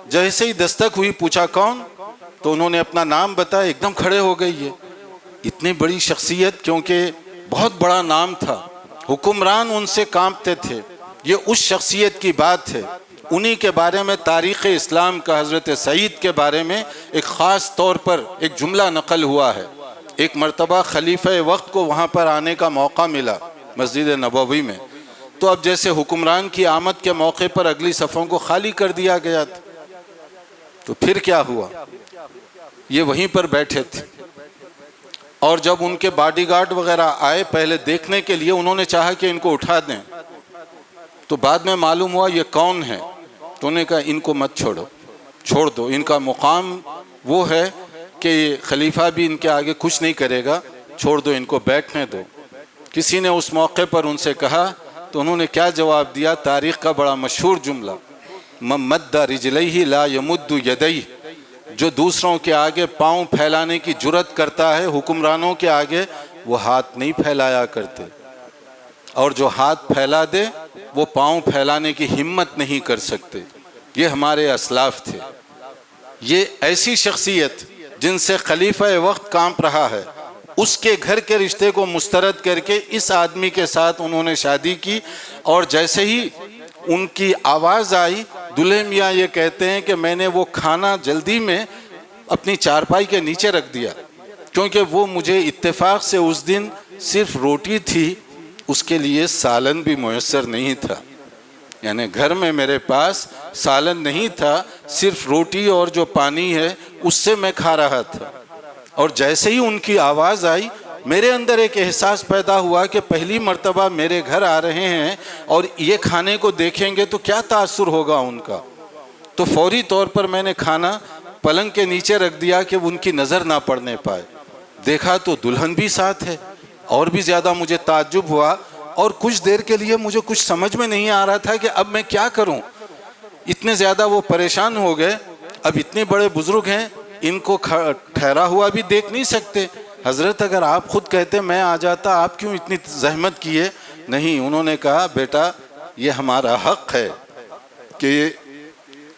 جیسے ہی دستک ہوئی پوچھا کون، تو انہوں نے اپنا نام بتایا، ایک دم کھڑے ہو گئی ہے، اتنی بڑی شخصیت، کیونکہ بہت بڑا نام تھا، حکمران ان سے کانپتے تھے، یہ اس شخصیت کی بات ہے۔ انہی کے بارے میں تاریخ اسلام کا حضرت سعید کے بارے میں ایک خاص طور پر ایک جملہ نقل ہوا ہے۔ ایک مرتبہ خلیفہ وقت کو وہاں پر آنے کا موقع ملا مسجد نبوی میں، تو اب جیسے حکمران کی آمد کے موقع پر اگلی صفوں کو خالی کر دیا گیا تھا، تو پھر کیا ہوا، یہ وہیں پر بیٹھے تھے، اور جب ان کے باڈی گارڈ وغیرہ آئے پہلے دیکھنے کے لیے، انہوں نے چاہا کہ ان کو اٹھا دیں، تو بعد میں معلوم ہوا یہ کون ہے، تو انہوں نے کہا ان کو مت چھوڑ دو، ان کا مقام وہ ہے کہ خلیفہ بھی ان کے آگے کچھ نہیں کرے گا، چھوڑ دو ان کو، بیٹھنے دو۔ کسی نے اس موقع پر ان سے کہا تو انہوں نے کیا جواب دیا، تاریخ کا بڑا مشہور جملہ، من مد رجلیہ لا یمد یدیہ، جو دوسروں کے آگے پاؤں پھیلانے کی جرت کرتا ہے، حکمرانوں کے آگے وہ ہاتھ نہیں پھیلایا کرتے، اور جو ہاتھ پھیلا دے وہ پاؤں پھیلانے کی ہمت نہیں کر سکتے۔ یہ ہمارے اسلاف تھے، یہ ایسی شخصیت جن سے خلیفہ وقت کانپ رہا ہے، اس کے گھر کے رشتے کو مسترد کر کے اس آدمی کے ساتھ انہوں نے شادی کی، اور جیسے ہی ان کی آواز آئی، دلہے میاں یہ کہتے ہیں کہ میں نے وہ کھانا جلدی میں اپنی چارپائی کے نیچے رکھ دیا، کیونکہ وہ مجھے اتفاق سے اس دن صرف روٹی تھی، اس کے لیے سالن بھی میسر نہیں تھا، یعنی گھر میں میرے پاس سالن نہیں تھا، صرف روٹی اور جو پانی ہے اس سے میں کھا رہا تھا۔ اور جیسے ہی ان کی آواز آئی، میرے اندر ایک احساس پیدا ہوا کہ پہلی مرتبہ میرے گھر آ رہے ہیں اور یہ کھانے کو دیکھیں گے تو کیا تاثر ہوگا ان کا۔ تو فوری طور پر میں نے کھانا پلنگ کے نیچے رکھ دیا کہ ان کی نظر نہ پڑنے پائے۔ دیکھا تو دلہن بھی ساتھ ہے، اور بھی زیادہ مجھے تعجب ہوا، اور کچھ دیر کے لیے مجھے کچھ سمجھ میں نہیں آ رہا تھا کہ اب میں کیا کروں۔ اتنے زیادہ وہ پریشان ہو گئے، اب اتنے بڑے بزرگ ہیں، ان کو ٹھہرا ہوا بھی دیکھ نہیں سکتے۔ حضرت اگر آپ خود کہتے میں آ جاتا، آپ کیوں اتنی زحمت کیے؟ نہیں، انہوں نے کہا بیٹا یہ ہمارا حق ہے کہ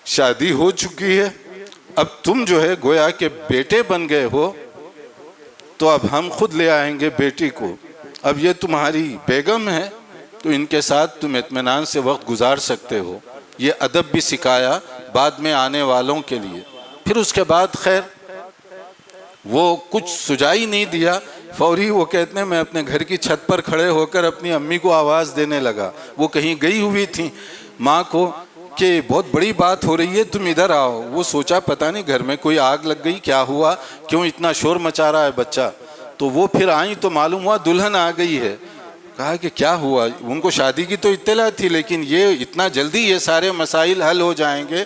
شادی ہو چکی ہے، اب تم جو ہے گویا کہ بیٹے بن گئے ہو، تو اب ہم خود لے آئیں گے بیٹی کو، اب یہ تمہاری بیگم ہے تو ان کے ساتھ تم اطمینان سے وقت گزار سکتے ہو۔ یہ ادب بھی سکھایا بعد میں آنے والوں کے لیے۔ پھر اس کے بعد خیر وہ کچھ سجائی نہیں دیا، فوری وہ کہتے ہیں میں اپنے گھر کی چھت پر کھڑے ہو کر اپنی امی کو آواز دینے لگا، وہ کہیں گئی ہوئی تھی، ماں کو کہ بہت بڑی بات ہو رہی ہے، تم ادھر آؤ۔ وہ سوچا پتہ نہیں گھر میں کوئی آگ لگ گئی، کیا ہوا، کیوں اتنا شور مچا رہا ہے بچہ۔ تو وہ پھر آئیں تو معلوم ہوا دلہن آ گئی ہے۔ کہا کہ کیا ہوا، ان کو شادی کی تو اطلاع تھی لیکن یہ اتنا جلدی یہ سارے مسائل حل ہو جائیں گے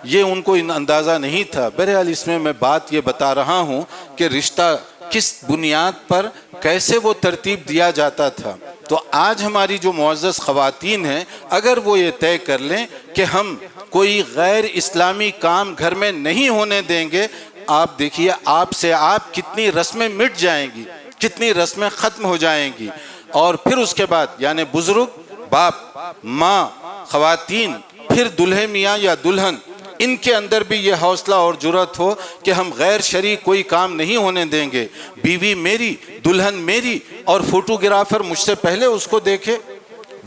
یہ ان کو اندازہ نہیں تھا۔ بہرحال اس میں بات یہ بتا رہا ہوں کہ رشتہ کس بنیاد پر کیسے وہ ترتیب دیا جاتا تھا۔ تو آج ہماری جو معزز خواتین ہیں اگر وہ یہ طے کر لیں کہ ہم کوئی غیر اسلامی کام گھر میں نہیں ہونے دیں گے، آپ دیکھیے آپ سے آپ کتنی رسمیں مٹ جائیں گی، کتنی رسمیں ختم ہو جائیں گی۔ اور پھر اس کے بعد یعنی بزرگ، باپ، ماں، خواتین، پھر دلہے میاں یا دلہن، ان کے اندر بھی یہ حوصلہ اور جرأت ہو کہ ہم غیر شرعی کوئی کام نہیں ہونے دیں گے۔ بیوی میری، دلہن میری، اور فوٹوگرافر مجھ سے پہلے اس کو دیکھے،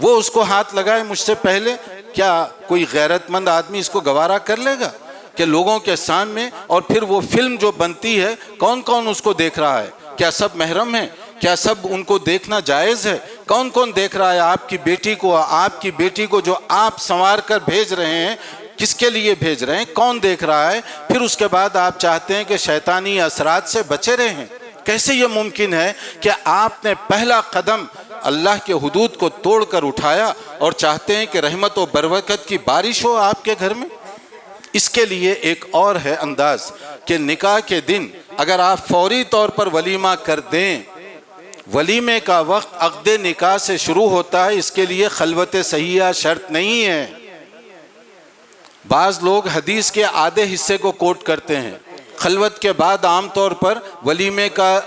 وہ اس کو ہاتھ لگائے مجھ سے پہلے۔ کیا کوئی غیرت مند آدمی اس کو گوارا کر لے گا کہ لوگوں کے سامنے؟ اور پھر وہ فلم جو بنتی ہے کون کون اس کو دیکھ رہا ہے؟ کیا سب محرم ہیں؟ کیا سب ان کو دیکھنا جائز ہے؟ کون کون دیکھ رہا ہے آپ کی بیٹی کو؟ آپ کی بیٹی کو جو آپ سنوار کر بھیج رہے ہیں کس کے لیے بھیج رہے ہیں؟ کون دیکھ رہا ہے؟ پھر اس کے بعد آپ چاہتے ہیں کہ شیطانی اثرات سے بچے رہیں۔ کیسے یہ ممکن ہے کہ آپ نے پہلا قدم اللہ کے حدود کو توڑ کر اٹھایا اور چاہتے ہیں کہ رحمت و برکت کی بارش ہو آپ کے گھر میں؟ اس کے لیے ایک اور ہے انداز کہ نکاح کے دن اگر آپ فوری طور پر ولیمہ کر دیں، ولیمے کا وقت عقد نکاح سے شروع ہوتا ہے، اس کے لیے خلوت صحیحہ شرط نہیں ہے۔ بعض لوگ حدیث کے آدھے حصے کو کوٹ کرتے ہیں۔ خلوت کے بعد عام طور پر ولیمے کا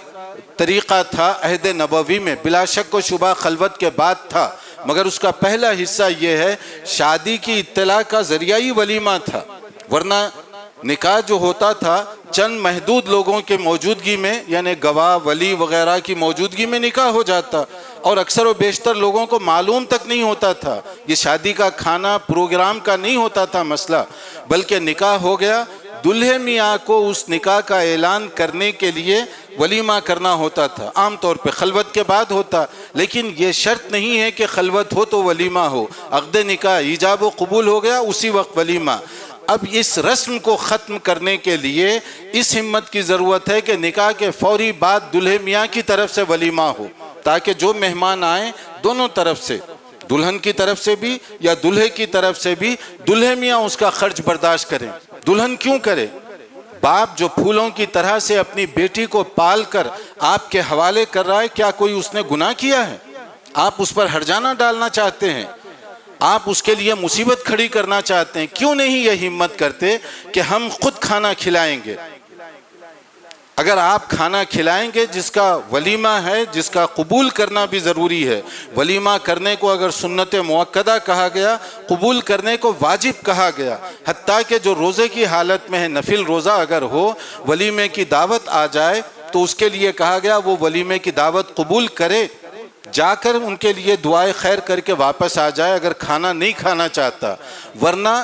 طریقہ تھا عہد نبوی میں، بلا شک و شبہ خلوت کے بعد تھا، مگر اس کا پہلا حصہ یہ ہے شادی کی اطلاع کا ذریعہ ہی ولیمہ تھا، ورنہ نکاح جو ہوتا تھا چند محدود لوگوں کے موجودگی میں یعنی گواہ، ولی وغیرہ کی موجودگی میں نکاح ہو جاتا، اور اکثر و بیشتر لوگوں کو معلوم تک نہیں ہوتا تھا۔ یہ شادی کا کھانا پروگرام کا نہیں ہوتا تھا مسئلہ، بلکہ نکاح ہو گیا، دلہے میاں کو اس نکاح کا اعلان کرنے کے لیے ولیمہ کرنا ہوتا تھا، عام طور پہ خلوت کے بعد ہوتا، لیکن یہ شرط نہیں ہے کہ خلوت ہو تو ولیمہ ہو۔ عقد نکاح ایجاب و قبول ہو گیا اسی وقت ولیمہ۔ اب اس رسم کو ختم کرنے کے لیے اس ہمت کی ضرورت ہے کہ نکاح کے فوری بعد دلہے میاں کی طرف سے ولیمہ ہو، تاکہ جو مہمان آئیں دونوں طرف سے، دلہن کی طرف سے بھی یا دلہے کی طرف سے بھی، دلہے میاں اس کا خرچ برداشت کریں۔ دلہن کیوں کرے؟ باپ جو پھولوں کی طرح سے اپنی بیٹی کو پال کر آپ کے حوالے کر رہا ہے، کیا کوئی اس نے گناہ کیا ہے؟ آپ اس پر ہرجانہ ڈالنا چاہتے ہیں؟ آپ اس کے لیے مصیبت کھڑی کرنا چاہتے ہیں؟ کیوں نہیں یہ ہمت کرتے کہ ہم خود کھانا کھلائیں گے؟ اگر آپ کھانا کھلائیں گے جس کا ولیمہ ہے، جس کا قبول کرنا بھی ضروری ہے، ولیمہ کرنے کو اگر سنت مؤکدہ کہا گیا، قبول کرنے کو واجب کہا گیا، حتیٰ کہ جو روزے کی حالت میں ہے، نفل روزہ اگر ہو، ولیمے کی دعوت آ جائے تو اس کے لیے کہا گیا وہ ولیمے کی دعوت قبول کرے، جا کر ان کے لیے دعائے خیر کر کے واپس آ جائے اگر کھانا نہیں کھانا چاہتا۔ ورنہ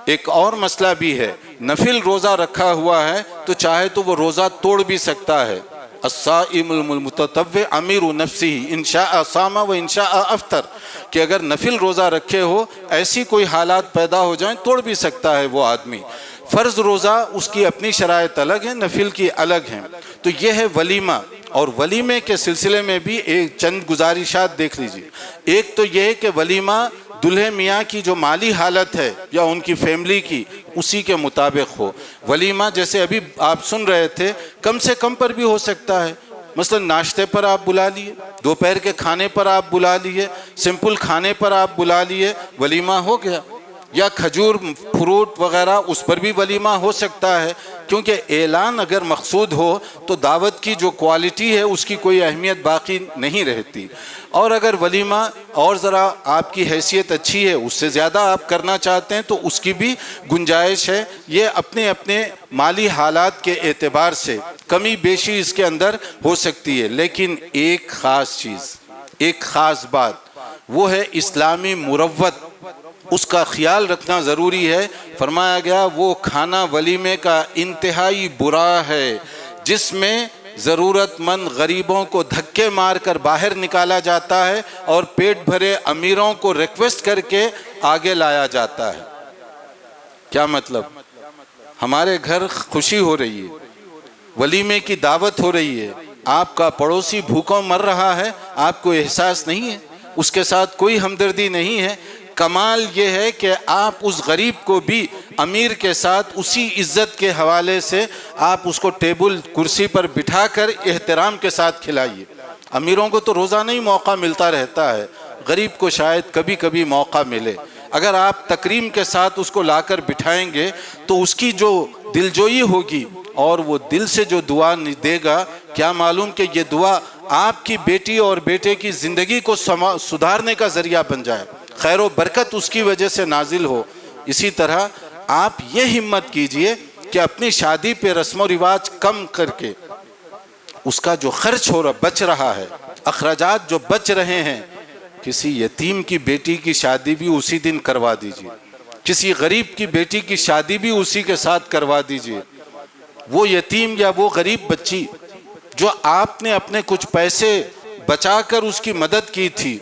ایک اور مسئلہ بھی ہے، نفل روزہ رکھا ہوا ہے تو چاہے تو وہ روزہ توڑ بھی سکتا ہے۔ الصائم المتطوع امیر نفسہ ان شاء صام و ان شاء افطر، کہ اگر نفل روزہ رکھے ہو ایسی کوئی حالات پیدا ہو جائیں توڑ بھی سکتا ہے وہ آدمی۔ فرض روزہ اس کی اپنی شرائط الگ ہیں، نفل کی الگ ہیں۔ تو یہ ہے ولیمہ، اور ولیمے کے سلسلے میں بھی ایک چند گزارشات دیکھ لیجیے۔ ایک تو یہ ہے کہ ولیمہ دلہے میاں کی جو مالی حالت ہے یا ان کی فیملی کی اسی کے مطابق ہو۔ ولیمہ جیسے ابھی آپ سن رہے تھے کم سے کم پر بھی ہو سکتا ہے، مثلا ناشتے پر آپ بلا لیے، دوپہر کے کھانے پر آپ بلا لیے، سمپل کھانے پر آپ بلا لیے، ولیمہ ہو گیا۔ یا کھجور فروٹ وغیرہ اس پر بھی ولیمہ ہو سکتا ہے، کیونکہ اعلان اگر مقصود ہو تو دعوت کی جو کوالٹی ہے اس کی کوئی اہمیت باقی نہیں رہتی۔ اور اگر ولیمہ اور ذرا آپ کی حیثیت اچھی ہے، اس سے زیادہ آپ کرنا چاہتے ہیں تو اس کی بھی گنجائش ہے۔ یہ اپنے اپنے مالی حالات کے اعتبار سے کمی بیشی اس کے اندر ہو سکتی ہے، لیکن ایک خاص چیز، ایک خاص بات، وہ ہے اسلامی مروت، اس کا خیال رکھنا ضروری ہے۔ فرمایا گیا وہ کھانا ولیمے کا انتہائی برا ہے جس میں ضرورت مند غریبوں کو دھکے مار کر باہر نکالا جاتا ہے اور پیٹ بھرے امیروں کو ریکویسٹ کر کے آگے لایا جاتا ہے۔ کیا مطلب؟ ہمارے گھر خوشی ہو رہی ہے، ولیمے کی دعوت ہو رہی ہے، آپ کا پڑوسی بھوکوں مر رہا ہے، آپ کو احساس نہیں ہے، اس کے ساتھ کوئی ہمدردی نہیں ہے۔ کمال یہ ہے کہ آپ اس غریب کو بھی امیر کے ساتھ اسی عزت کے حوالے سے آپ اس کو ٹیبل کرسی پر بٹھا کر احترام کے ساتھ کھلائیے۔ امیروں کو تو روزانہ ہی موقع ملتا رہتا ہے، غریب کو شاید کبھی کبھی موقع ملے۔ اگر آپ تکریم کے ساتھ اس کو لا کر بٹھائیں گے تو اس کی جو دلجوئی ہوگی اور وہ دل سے جو دعا دے گا، کیا معلوم کہ یہ دعا آپ کی بیٹی اور بیٹے کی زندگی کو سدھارنے کا ذریعہ بن جائے، خیر و برکت اس کی وجہ سے نازل ہو۔ اسی طرح آپ یہ ہمت کیجئے کہ اپنی شادی پہ رسم و رواج کم کر کے اس کا جو خرچ ہو رہا بچ رہا ہے، اخراجات جو بچ رہے ہیں، کسی یتیم کی بیٹی کی شادی بھی اسی دن کروا دیجئے، کسی غریب کی بیٹی کی شادی بھی اسی کے ساتھ کروا دیجئے۔ وہ یتیم یا وہ غریب بچی جو آپ نے اپنے کچھ پیسے بچا کر اس کی مدد کی تھی،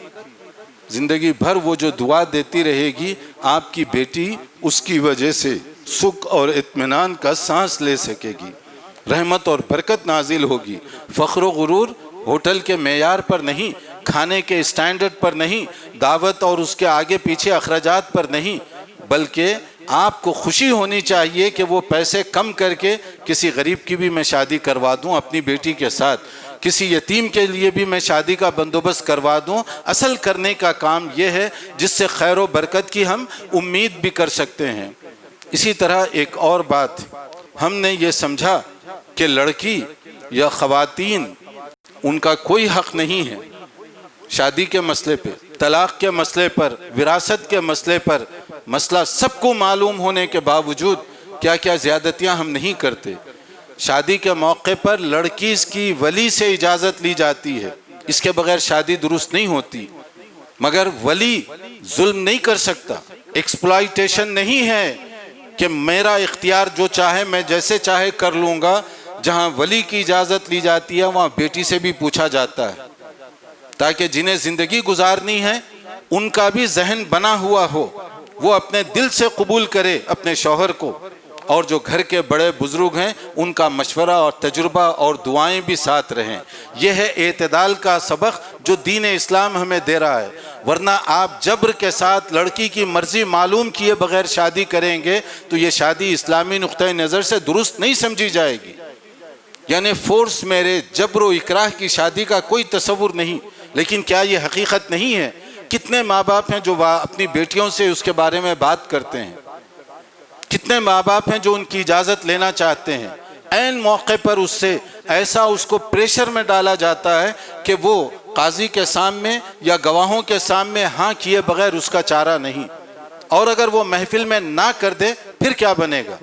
زندگی بھر وہ جو دعا دیتی رہے گی، آپ کی بیٹی اس کی وجہ سے سکھ اور اطمینان کا سانس لے سکے گی، رحمت اور برکت نازل ہوگی۔ فخر و غرور ہوٹل کے معیار پر نہیں، کھانے کے اسٹینڈرڈ پر نہیں، دعوت اور اس کے آگے پیچھے اخراجات پر نہیں، بلکہ آپ کو خوشی ہونی چاہیے کہ وہ پیسے کم کر کے کسی غریب کی بھی میں شادی کروا دوں اپنی بیٹی کے ساتھ، کسی یتیم کے لیے بھی میں شادی کا بندوبست کروا دوں۔ اصل کرنے کا کام یہ ہے جس سے خیر و برکت کی ہم امید بھی کر سکتے ہیں۔ اسی طرح ایک اور بات، ہم نے یہ سمجھا کہ لڑکی یا خواتین ان کا کوئی حق نہیں ہے شادی کے مسئلے پہ، طلاق کے مسئلے پر، وراثت کے مسئلے پر، مسئلہ سب کو معلوم ہونے کے باوجود کیا کیا زیادتیاں ہم نہیں کرتے۔ شادی کے موقع پر لڑکی کی ولی سے اجازت لی جاتی ہے، اس کے بغیر شادی درست نہیں ہوتی، مگر ولی ظلم نہیں کر سکتا، ایکسپلائٹیشن نہیں ہے کہ میرا اختیار جو چاہے میں جیسے چاہے کر لوں گا۔ جہاں ولی کی اجازت لی جاتی ہے وہاں بیٹی سے بھی پوچھا جاتا ہے، تاکہ جنہیں زندگی گزارنی ہے ان کا بھی ذہن بنا ہوا ہو، وہ اپنے دل سے قبول کرے اپنے شوہر کو، اور جو گھر کے بڑے بزرگ ہیں ان کا مشورہ اور تجربہ اور دعائیں بھی ساتھ رہیں۔ یہ ہے اعتدال کا سبق جو دین اسلام ہمیں دے رہا ہے، ورنہ آپ جبر کے ساتھ لڑکی کی مرضی معلوم کیے بغیر شادی کریں گے تو یہ شادی اسلامی نقطۂ نظر سے درست نہیں سمجھی جائے گی۔ یعنی فورس میرج، جبر و اکراہ کی شادی کا کوئی تصور نہیں، لیکن کیا یہ حقیقت نہیں ہے؟ کتنے ماں باپ ہیں جو اپنی بیٹیوں سے اس کے بارے میں بات کرتے ہیں، کتنے ماں باپ ہیں جو ان کی اجازت لینا چاہتے ہیں، عین موقع پر اس سے ایسا اس کو پریشر میں ڈالا جاتا ہے کہ وہ قاضی کے سامنے یا گواہوں کے سامنے ہاں کیے بغیر اس کا چارہ نہیں، اور اگر وہ محفل میں نہ کر دے پھر کیا بنے گا؟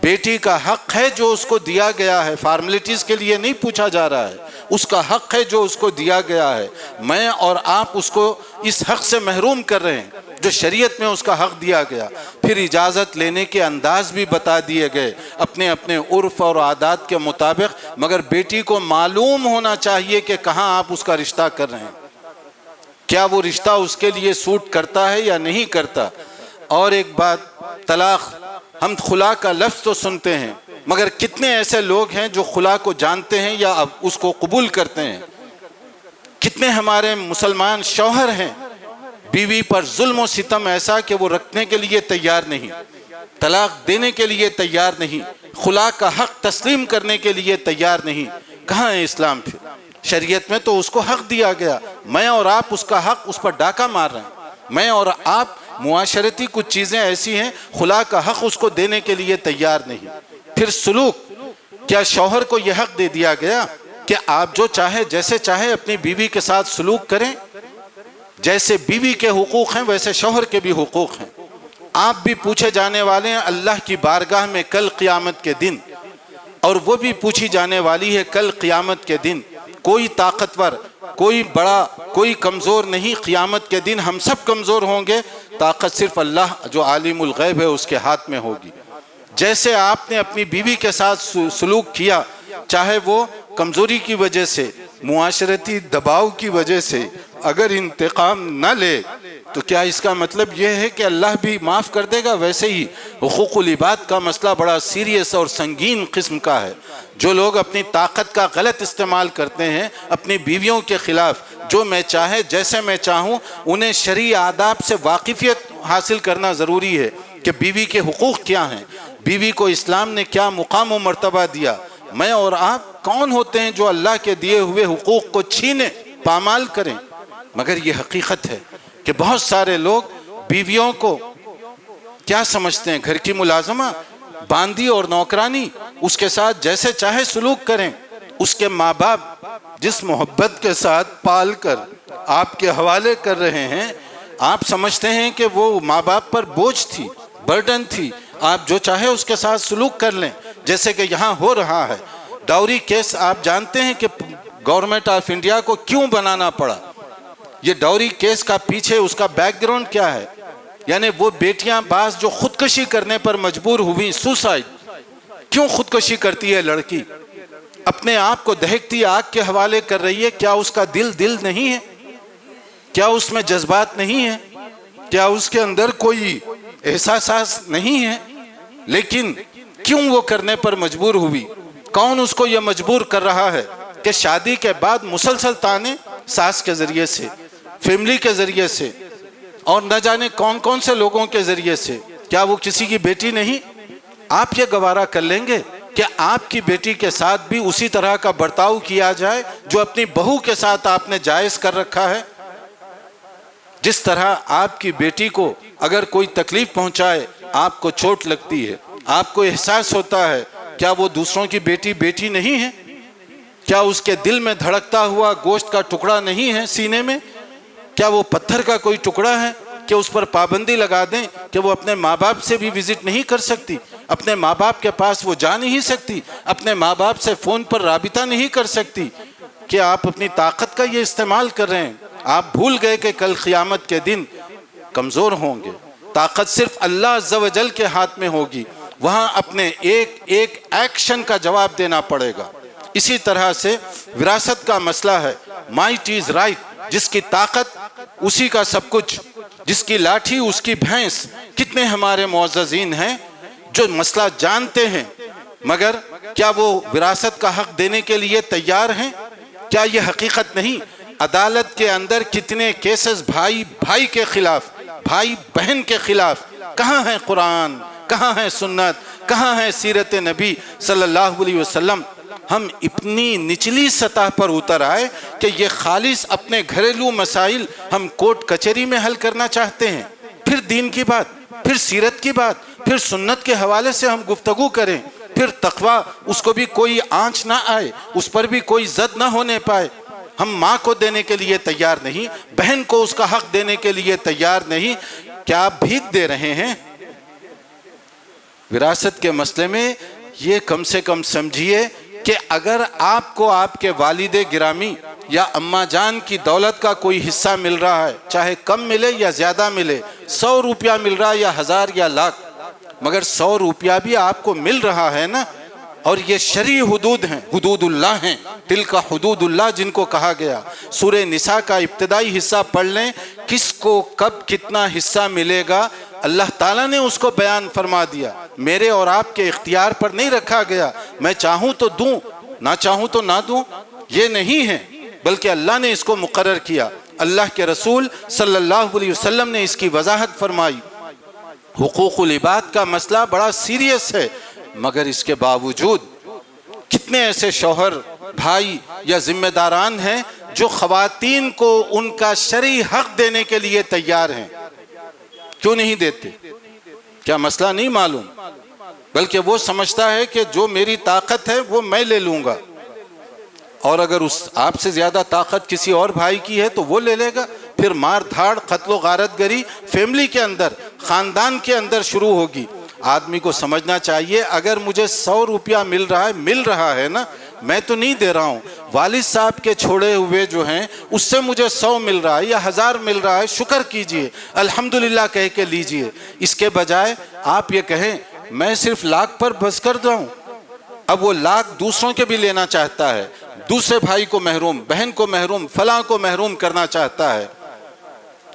بیٹی کا حق ہے جو اس کو دیا گیا ہے، فارمیلٹیز کے لیے نہیں پوچھا جا رہا ہے، اس کا حق ہے جو اس کو دیا گیا ہے۔ میں اور آپ اس کو اس حق سے محروم کر رہے ہیں جو شریعت میں اس کا حق دیا گیا۔ پھر اجازت لینے کے انداز بھی بتا دیے گئے اپنے اپنے عرف اور عادات کے مطابق، مگر بیٹی کو معلوم ہونا چاہیے کہ کہاں آپ اس کا رشتہ کر رہے ہیں، کیا وہ رشتہ اس کے لیے سوٹ کرتا ہے یا نہیں کرتا۔ اور ایک بات، طلاق، ہم خلا کا لفظ تو سنتے ہیں مگر کتنے ایسے لوگ ہیں جو خلا کو جانتے ہیں یا اس کو قبول کرتے ہیں؟ کتنے ہمارے مسلمان شوہر ہیں بیوی پر ظلم و ستم ایسا کہ وہ رکھنے کے لیے تیار نہیں، طلاق دینے کے لیے تیار نہیں، خلا کا حق تسلیم کرنے کے لیے تیار نہیں۔ کہاں ہے اسلام؟ پھر شریعت میں تو اس کو حق دیا گیا، میں اور آپ اس کا حق، اس پر ڈاکہ مار رہے ہیں۔ میں اور آپ معاشرتی کچھ چیزیں ایسی ہیں خلا کا حق اس کو دینے کے لیے تیار نہیں۔ پھر سلوک، کیا شوہر کو یہ حق دے دیا گیا کہ آپ جو چاہے جیسے چاہے اپنی بیوی کے ساتھ سلوک کریں؟ جیسے بیوی کے حقوق ہیں ویسے شوہر کے بھی حقوق ہیں۔ آپ بھی پوچھے جانے والے ہیں اللہ کی بارگاہ میں کل قیامت کے دن، اور وہ بھی پوچھی جانے والی ہے کل قیامت کے دن۔ کوئی طاقتور، کوئی بڑا، کوئی کمزور نہیں، قیامت کے دن ہم سب کمزور ہوں گے، طاقت صرف اللہ جو عالم الغیب ہے اس کے ہاتھ میں ہوگی۔ جیسے آپ نے اپنی بیوی کے ساتھ سلوک کیا، چاہے وہ کمزوری کی وجہ سے، معاشرتی دباؤ کی وجہ سے اگر انتقام نہ لے تو کیا اس کا مطلب یہ ہے کہ اللہ بھی معاف کر دے گا؟ ویسے ہی حقوق العباد کا مسئلہ بڑا سیریس اور سنگین قسم کا ہے۔ جو لوگ اپنی طاقت کا غلط استعمال کرتے ہیں اپنی بیویوں کے خلاف، جو میں چاہے جیسے میں چاہوں، انہیں شرعی آداب سے واقفیت حاصل کرنا ضروری ہے کہ بیوی کے حقوق کیا ہیں، بیوی کو اسلام نے کیا مقام و مرتبہ دیا۔ میں اور آپ کون ہوتے ہیں جو اللہ کے دیے ہوئے حقوق کو چھینے، پامال کریں؟ مگر یہ حقیقت ہے کہ بہت سارے لوگ بیویوں کو کیا سمجھتے ہیں؟ گھر کی ملازمہ، باندی اور نوکرانی، اس کے ساتھ جیسے چاہے سلوک کریں۔ اس کے ماں باپ جس محبت کے ساتھ پال کر آپ کے حوالے کر رہے ہیں، آپ سمجھتے ہیں کہ وہ ماں باپ پر بوجھ تھی، برڈن تھی، آپ جو چاہے اس کے ساتھ سلوک کر لیں، جیسے کہ یہاں ہو رہا ہے۔ ڈاوری کیس آپ جانتے ہیں کہ گورنمنٹ آف انڈیا کو کیوں بنانا پڑا؟ یہ ڈاوری کیس کا پیچھے اس کا بیک گراؤنڈ کیا ہے؟ یعنی وہ بیٹیاں بعض جو خودکشی کرنے پر مجبور ہوئی، سوسائڈ، کیوں خودکشی کرتی ہے لڑکی؟ اپنے آپ کو دہکتی آگ کے حوالے کر رہی ہے۔ کیا اس کا دل نہیں ہے؟ کیا اس میں جذبات نہیں ہیں؟ کیا اس کے اندر کوئی احساسات نہیں ہیں؟ لیکن کیوں وہ کرنے پر مجبور ہوئی؟ کون اس کو یہ مجبور کر رہا ہے کہ شادی کے بعد مسلسل تانے، ساس کے ذریعے سے، فیملی کے ذریعے سے، اور نہ جانے کون کون سے لوگوں کے ذریعے سے؟ کیا وہ کسی کی بیٹی نہیں؟ آپ یہ گوارا کر لیں گے کہ آپ کی بیٹی کے ساتھ بھی اسی طرح کا برتاؤ کیا جائے جو اپنی بہو کے ساتھ آپ نے جائز کر رکھا ہے؟ جس طرح آپ کی بیٹی کو اگر کوئی تکلیف پہنچائے آپ کو چوٹ لگتی ہے، آپ کو احساس ہوتا ہے، کیا وہ دوسروں کی بیٹی نہیں ہے؟ کیا اس کے دل میں دھڑکتا ہوا گوشت کا ٹکڑا نہیں ہے سینے میں؟ کیا وہ پتھر کا کوئی ٹکڑا ہے کہ اس پر پابندی لگا دیں کہ وہ اپنے ماں باپ سے بھی وزٹ نہیں کر سکتی، اپنے ماں باپ کے پاس وہ جا نہیں سکتی، اپنے ماں باپ سے فون پر رابطہ نہیں کر سکتی؟ کہ آپ اپنی طاقت کا یہ استعمال کر رہے ہیں۔ آپ بھول گئے کہ کل قیامت کے دن کمزور ہوں گے، طاقت صرف اللہ عز و جل کے ہاتھ میں ہوگی، وہاں اپنے ایک ایک ایکشن کا جواب دینا پڑے گا۔ اسی طرح سے وراثت کا مسئلہ ہے، مائٹ از رائٹ، جس کی طاقت اسی کا سب کچھ، جس کی لاٹھی اس کی بھینس۔ کتنے ہمارے معززین ہیں جو مسئلہ جانتے ہیں مگر کیا وہ وراثت کا حق دینے کے لیے تیار ہیں؟ کیا یہ حقیقت نہیں؟ عدالت کے اندر کتنے کیسز بھائی بھائی کے خلاف، بھائی بہن کے خلاف، کہاں ہے قرآن، کہاں ہے سنت، کہاں ہے سیرت نبی صلی اللہ علیہ وسلم؟ ہم اتنی نچلی سطح پر اتر آئے کہ یہ خالص اپنے گھریلو مسائل ہم کورٹ کچہری میں حل کرنا چاہتے ہیں، پھر دین کی بات، پھر سیرت کی بات، پھر سنت کے حوالے سے ہم گفتگو کریں، پھر تقویٰ اس کو بھی کوئی آنچ نہ آئے، اس پر بھی کوئی زد نہ ہونے پائے۔ ہم ماں کو دینے کے لیے تیار نہیں، بہن کو اس کا حق دینے کے لیے تیار نہیں، کیا آپ بھیک دے رہے ہیں؟ وراثت کے مسئلے میں یہ کم سے کم سمجھیے کہ اگر آپ کو آپ کے والد گرامی یا اماں جان کی دولت کا کوئی حصہ مل رہا ہے، چاہے کم ملے یا زیادہ ملے، 100 روپیہ مل رہا ہے یا 1000 یا لاکھ، مگر 100 روپیہ بھی آپ کو مل رہا ہے نا، اور یہ شرعی حدود ہیں، حدود اللہ ہیں، تلک حدود اللہ جن کو کہا گیا۔ سورہ نساء کا ابتدائی حصہ پڑھ لیں، کس کو کب کتنا حصہ ملے گا اللہ تعالیٰ نے اس کو بیان فرما دیا، میرے اور آپ کے اختیار پر نہیں رکھا گیا، میں چاہوں تو دوں، نہ چاہوں تو نہ دوں، یہ نہیں ہے، بلکہ اللہ نے اس کو مقرر کیا۔ اللہ کے رسول صلی اللہ علیہ وسلم نے اس کی وضاحت فرمائی۔ حقوق العباد کا مسئلہ بڑا سیریس ہے، مگر اس کے باوجود کتنے ایسے شوہر، بھائی یا ذمہ داران ہیں جو خواتین کو ان کا شرعی حق دینے کے لیے تیار ہیں۔ کیوں نہیں دیتے؟ کیا مسئلہ نہیں معلوم؟ بلکہ وہ سمجھتا ہے کہ جو میری طاقت ہے وہ میں لے لوں گا، اور اگر آپ سے زیادہ طاقت کسی اور بھائی کی ہے تو وہ لے لے گا، پھر مار دھاڑ، قتل و غارت گری فیملی کے اندر، خاندان کے اندر شروع ہوگی۔ آدمی کو سمجھنا چاہیے اگر مجھے 100 روپیہ مل رہا ہے نا، میں تو نہیں دے رہا ہوں، والد صاحب کے چھوڑے ہوئے جو ہیں اس سے مجھے 100 مل رہا ہے یا 1000 مل رہا ہے، شکر کیجئے، الحمدللہ کہہ کے لیجئے۔ اس کے بجائے آپ یہ کہیں میں صرف لاکھ پر بس کر دوں، اب وہ لاکھ دوسروں کے بھی لینا چاہتا ہے، دوسرے بھائی کو محروم، بہن کو محروم، فلاں کو محروم کرنا چاہتا ہے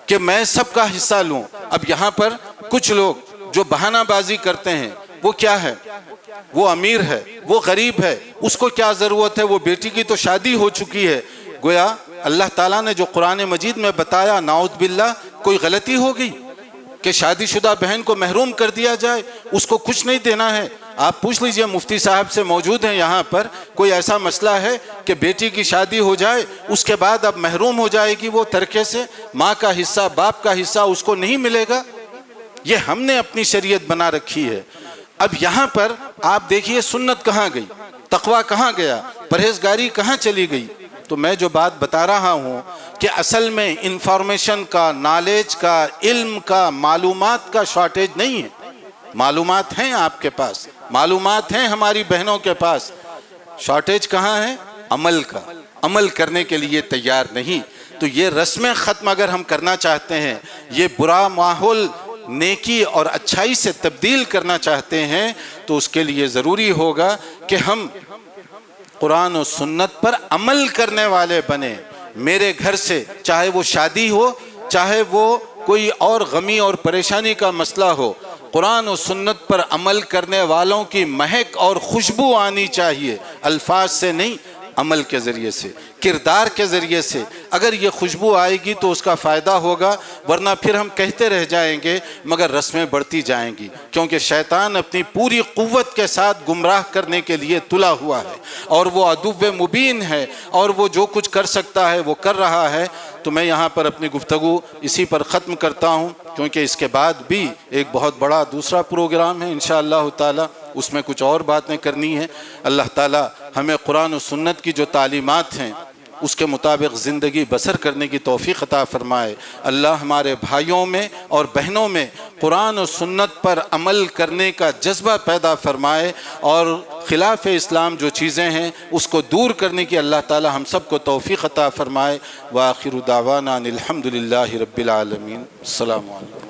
کہ میں سب کا حصہ لوں۔ اب یہاں پر کچھ لوگ جو بہانہ بازی کرتے ہیں، وہ کیا ہے؟ وہ امیر ہے، وہ غریب ہے، اس کو کیا ضرورت ہے؟ وہ بیٹی کی تو شادی ہو چکی ہے، گویا اللہ تعالیٰ نے جو قرآن مجید میں بتایا، نعوذ باللہ کوئی غلطی ہو گئی کہ شادی شدہ بہن کو محروم کر دیا جائے، اس کو کچھ نہیں دینا ہے۔ آپ پوچھ لیجئے، مفتی صاحب سے موجود ہیں یہاں پر، کوئی ایسا مسئلہ ہے کہ بیٹی کی شادی ہو جائے اس کے بعد اب محروم ہو جائے گی وہ ترکے سے، ماں کا حصہ، باپ کا حصہ اس کو نہیں ملے گا؟ یہ ہم نے اپنی شریعت بنا رکھی ہے۔ اب یہاں پر آپ دیکھیے سنت کہاں گئی، تقویٰ کہاں گیا، پرہیزگاری کہاں چلی گئی؟ تو میں جو بات بتا رہا ہوں کہ اصل میں انفارمیشن کا، نالج کا، علم کا، معلومات کا شارٹیج نہیں ہے۔ معلومات ہیں آپ کے پاس، معلومات ہیں ہماری بہنوں کے پاس، شارٹیج کہاں ہے؟ عمل کا۔ عمل کرنے کے لیے تیار نہیں۔ تو یہ رسمیں ختم اگر ہم کرنا چاہتے ہیں، یہ برا ماحول نیکی اور اچھائی سے تبدیل کرنا چاہتے ہیں، تو اس کے لیے ضروری ہوگا کہ ہم قرآن و سنت پر عمل کرنے والے بنیں۔ میرے گھر سے چاہے وہ شادی ہو، چاہے وہ کوئی اور غمی اور پریشانی کا مسئلہ ہو، قرآن و سنت پر عمل کرنے والوں کی مہک اور خوشبو آنی چاہیے، الفاظ سے نہیں، عمل کے ذریعے سے، کردار کے ذریعے سے۔ اگر یہ خوشبو آئے گی تو اس کا فائدہ ہوگا، ورنہ پھر ہم کہتے رہ جائیں گے مگر رسمیں بڑھتی جائیں گی، کیونکہ شیطان اپنی پوری قوت کے ساتھ گمراہ کرنے کے لیے تلا ہوا ہے، اور وہ عدو مبین ہے، اور وہ جو کچھ کر سکتا ہے وہ کر رہا ہے۔ تو میں یہاں پر اپنی گفتگو اسی پر ختم کرتا ہوں، کیونکہ اس کے بعد بھی ایک بہت بڑا دوسرا پروگرام ہے انشاءاللہ تعالی، اس میں کچھ اور باتیں کرنی ہیں۔ اللہ تعالی ہمیں قرآن و سنت کی جو تعلیمات ہیں اس کے مطابق زندگی بسر کرنے کی توفیق عطا فرمائے۔ اللہ ہمارے بھائیوں میں اور بہنوں میں قرآن و سنت پر عمل کرنے کا جذبہ پیدا فرمائے، اور خلاف اسلام جو چیزیں ہیں اس کو دور کرنے کی اللہ تعالی ہم سب کو توفیق عطا فرمائے۔ وآخر دعوانا ان الحمد للہ رب العالمین۔ السلام علیکم۔